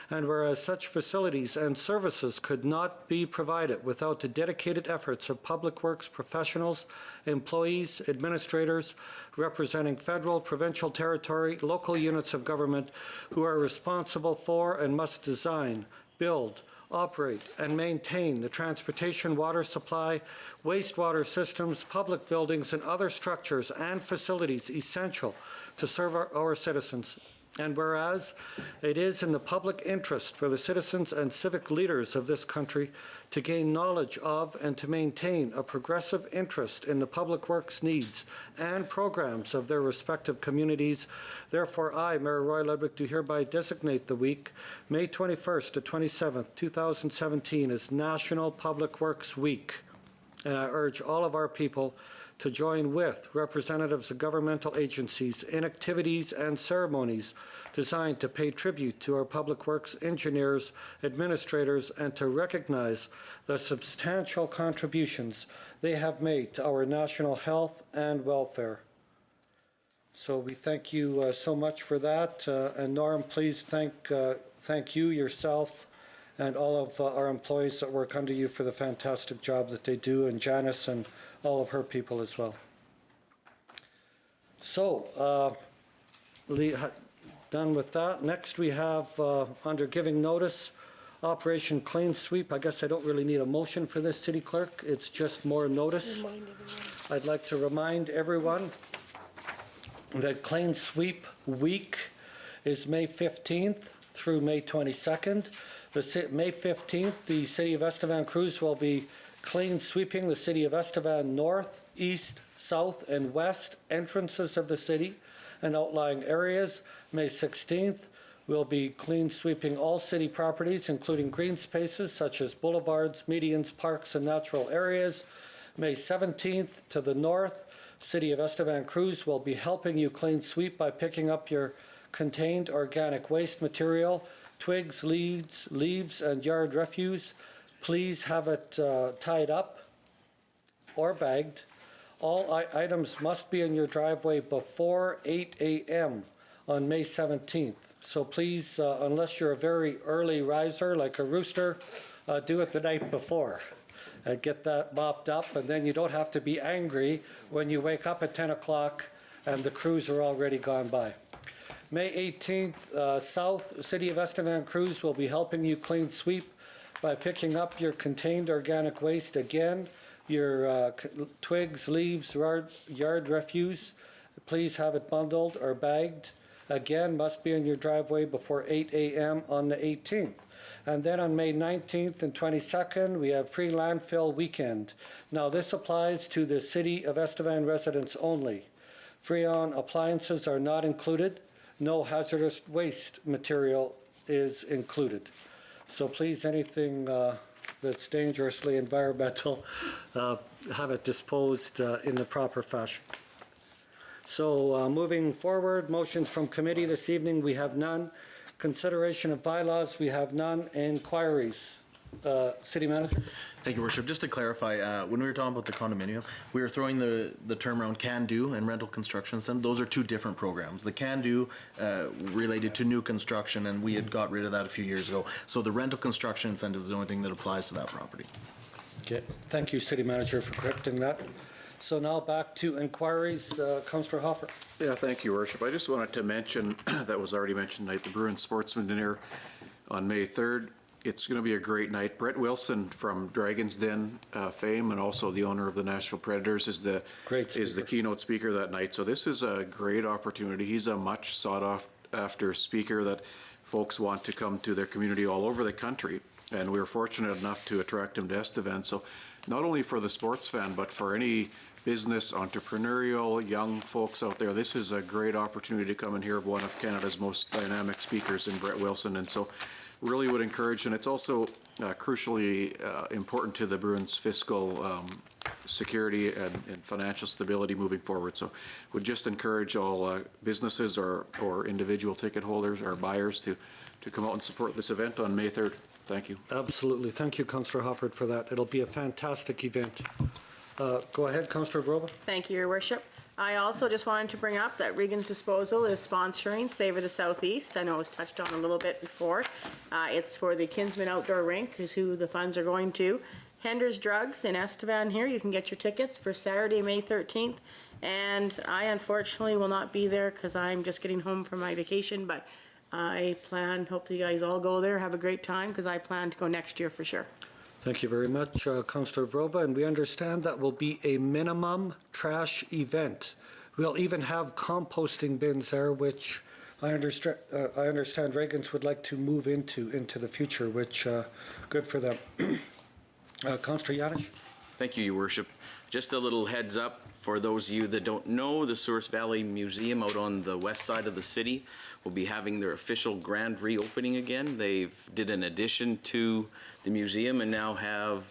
and whereas such facilities and services could not be provided without the dedicated efforts of public works professionals, employees, administrators, representing federal, provincial, territory, local units of government who are responsible for and must design, build, operate, and maintain the transportation, water supply, wastewater systems, public buildings, and other structures and facilities essential to serve our citizens. And whereas it is in the public interest for the citizens and civic leaders of this country to gain knowledge of and to maintain a progressive interest in the public works needs and programs of their respective communities, therefore I, Mayor Roy Ludwig, do hereby designate the week, May 21st to 27th, 2017, as National Public Works Week. And I urge all of our people to join with representatives of governmental agencies in activities and ceremonies designed to pay tribute to our public works engineers, administrators, and to recognize the substantial contributions they have made to our national health and welfare. So we thank you so much for that. And Norm, please thank you, yourself, and all of our employees that work under you for the fantastic job that they do, and Janice and all of her people as well. So, done with that. Next we have, under giving notice, Operation Clean Sweep. I guess I don't really need a motion for this, City Clerk. It's just more notice. I'd like to remind everyone that Clean Sweep Week is May 15th through May 22nd. May 15th, the City of Estevan crews will be clean sweeping the City of Estevan north, east, south, and west entrances of the city and outlying areas. May 16th, we'll be clean sweeping all city properties, including green spaces such as boulevards, medians, parks, and natural areas. May 17th, to the north, City of Estevan crews will be helping you clean sweep by picking up your contained organic waste material, twigs, leaves, and yard refuse. Please have it tied up or bagged. All items must be in your driveway before 8 a.m. on May 17th. So please, unless you're a very early riser like a rooster, do it the night before. Get that mopped up, and then you don't have to be angry when you wake up at 10 o'clock and the crews are already gone by. May 18th, South City of Estevan crews will be helping you clean sweep by picking up your contained organic waste again, your twigs, leaves, yard refuse. Please have it bundled or bagged. Again, must be in your driveway before 8 a.m. on the 18th. And then on May 19th and 22nd, we have free landfill weekend. Now this applies to the City of Estevan residents only. Freon appliances are not included. No hazardous waste material is included. So please, anything that's dangerously environmental, have it disposed in the proper fashion. So moving forward, motions from committee this evening, we have none. Consideration of bylaws, we have none. Inquiries. City Manager? Thank you, Worship. Just to clarify, when we were talking about the condominium, we were throwing the term around can-do and rental construction incentive. Those are two different programs. The can-do related to new construction, and we had got rid of that a few years ago. So the rental construction incentive is the only thing that applies to that property. Okay. Thank you, City Manager, for correcting that. So now back to inquiries. Councillor Hoffer. Yeah, thank you, Worship. I just wanted to mention, that was already mentioned tonight, the Bruin Sportsman Dinner on May 3rd. It's going to be a great night. Brett Wilson from Dragon's Den fame, and also the owner of the Nashville Predators, is the keynote speaker that night. So this is a great opportunity. He's a much sought after speaker that folks want to come to their community all over the country, and we were fortunate enough to attract him to Estevan. So not only for the sports fan, but for any business, entrepreneurial, young folks out there, this is a great opportunity to come and hear one of Canada's most dynamic speakers in Brett Wilson. And so really would encourage, and it's also crucially important to the Bruins' fiscal security and financial stability moving forward. So would just encourage all businesses or individual ticket holders or buyers to come out and support this event on May 3rd. Thank you. Absolutely. Thank you, Councillor Hofford, for that. It'll be a fantastic event. Go ahead, Councillor Broba. Thank you, Your Worship. I also just wanted to bring up that Regan's Disposal is sponsoring Savor the Southeast. I know it was touched on a little bit before. It's for the Kinsman Outdoor Rink, is who the funds are going to. Hender's Drugs in Estevan here, you can get your tickets for Saturday, May 13th. And I unfortunately will not be there because I'm just getting home from my vacation, but I plan, hopefully you guys all go there, have a great time, because I plan to go next year for sure. Thank you very much, Councillor Broba, and we understand that will be a minimum trash event. We'll even have composting bins there, which I understand Reagan's would like to move into the future, which good for them. Councillor Yanish. Thank you, Your Worship. Just a little heads up for those of you that don't know, the Source Valley Museum out on the west side of the city will be having their official grand reopening again. They've did an addition to the museum and now have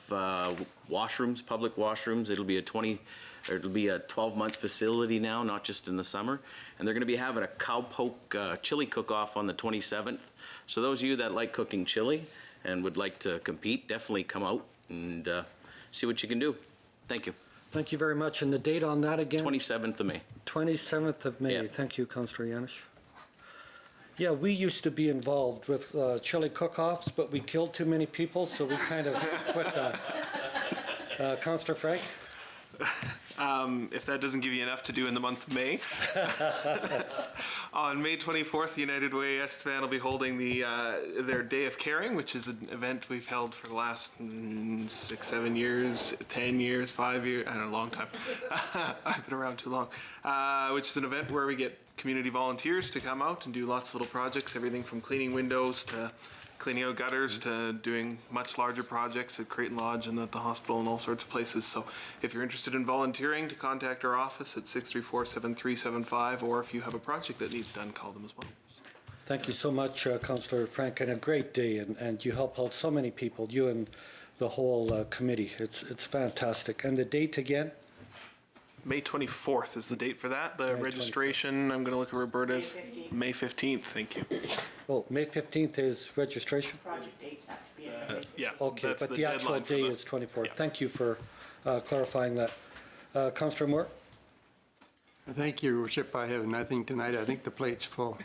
washrooms, public washrooms. It'll be a 12-month facility now, not just in the summer. And they're going to be having a cowpoke chili cook-off on the 27th. So those of you that like cooking chili and would like to compete, definitely come out and see what you can do. Thank you. Thank you very much. And the date on that again? 27th of May. 27th of May. Yeah. Thank you, Councillor Yanish. Yeah, we used to be involved with chili cook-offs, but we killed too many people, so we kind of quit that. Councillor Frank? If that doesn't give you enough to do in the month of May. On May 24th, the United Way Estevan will be holding their Day of Caring, which is an event we've held for the last 6, 7 years, 10 years, 5 years, I don't know, a long time. I've been around too long. Which is an event where we get community volunteers to come out and do lots of little projects, everything from cleaning windows to cleaning out gutters to doing much larger projects at Creighton Lodge and at the hospital and all sorts of places. So if you're interested in volunteering, to contact our office at 634-7375, or if you have a project that needs done, call them as well. Thank you so much, Councillor Frank, and a great day, and you help out so many people, you and the whole committee. It's fantastic. And the date again? May 24th is the date for that. The registration, I'm going to look at Roberta's. May 15th, thank you. Oh, May 15th is registration? Project dates have to be Yeah. Okay, that's but the actual deadline for day the- is 24th. Yeah. Thank you for clarifying that. Councillor Moore? Thank you, Your Worship. I have nothing tonight. I think the plate's full.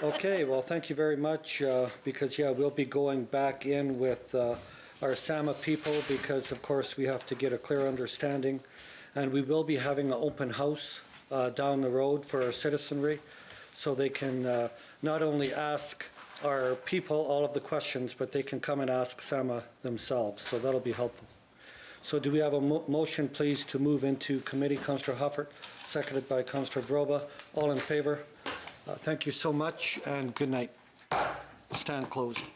Okay, well, thank you very much, because, yeah, we'll be going back in with our SAMA people because, of course, we have to get a clear understanding. And we will be having an open house down the road for our citizenry, so they can not only ask our people all of the questions, but they can come and ask SAMA themselves, so that'll be helpful. So do we have a motion, please, to move into committee? Councillor Hoffert, seconded by Councillor Broba. All in favor? Thank you so much, and good night. Stand closed.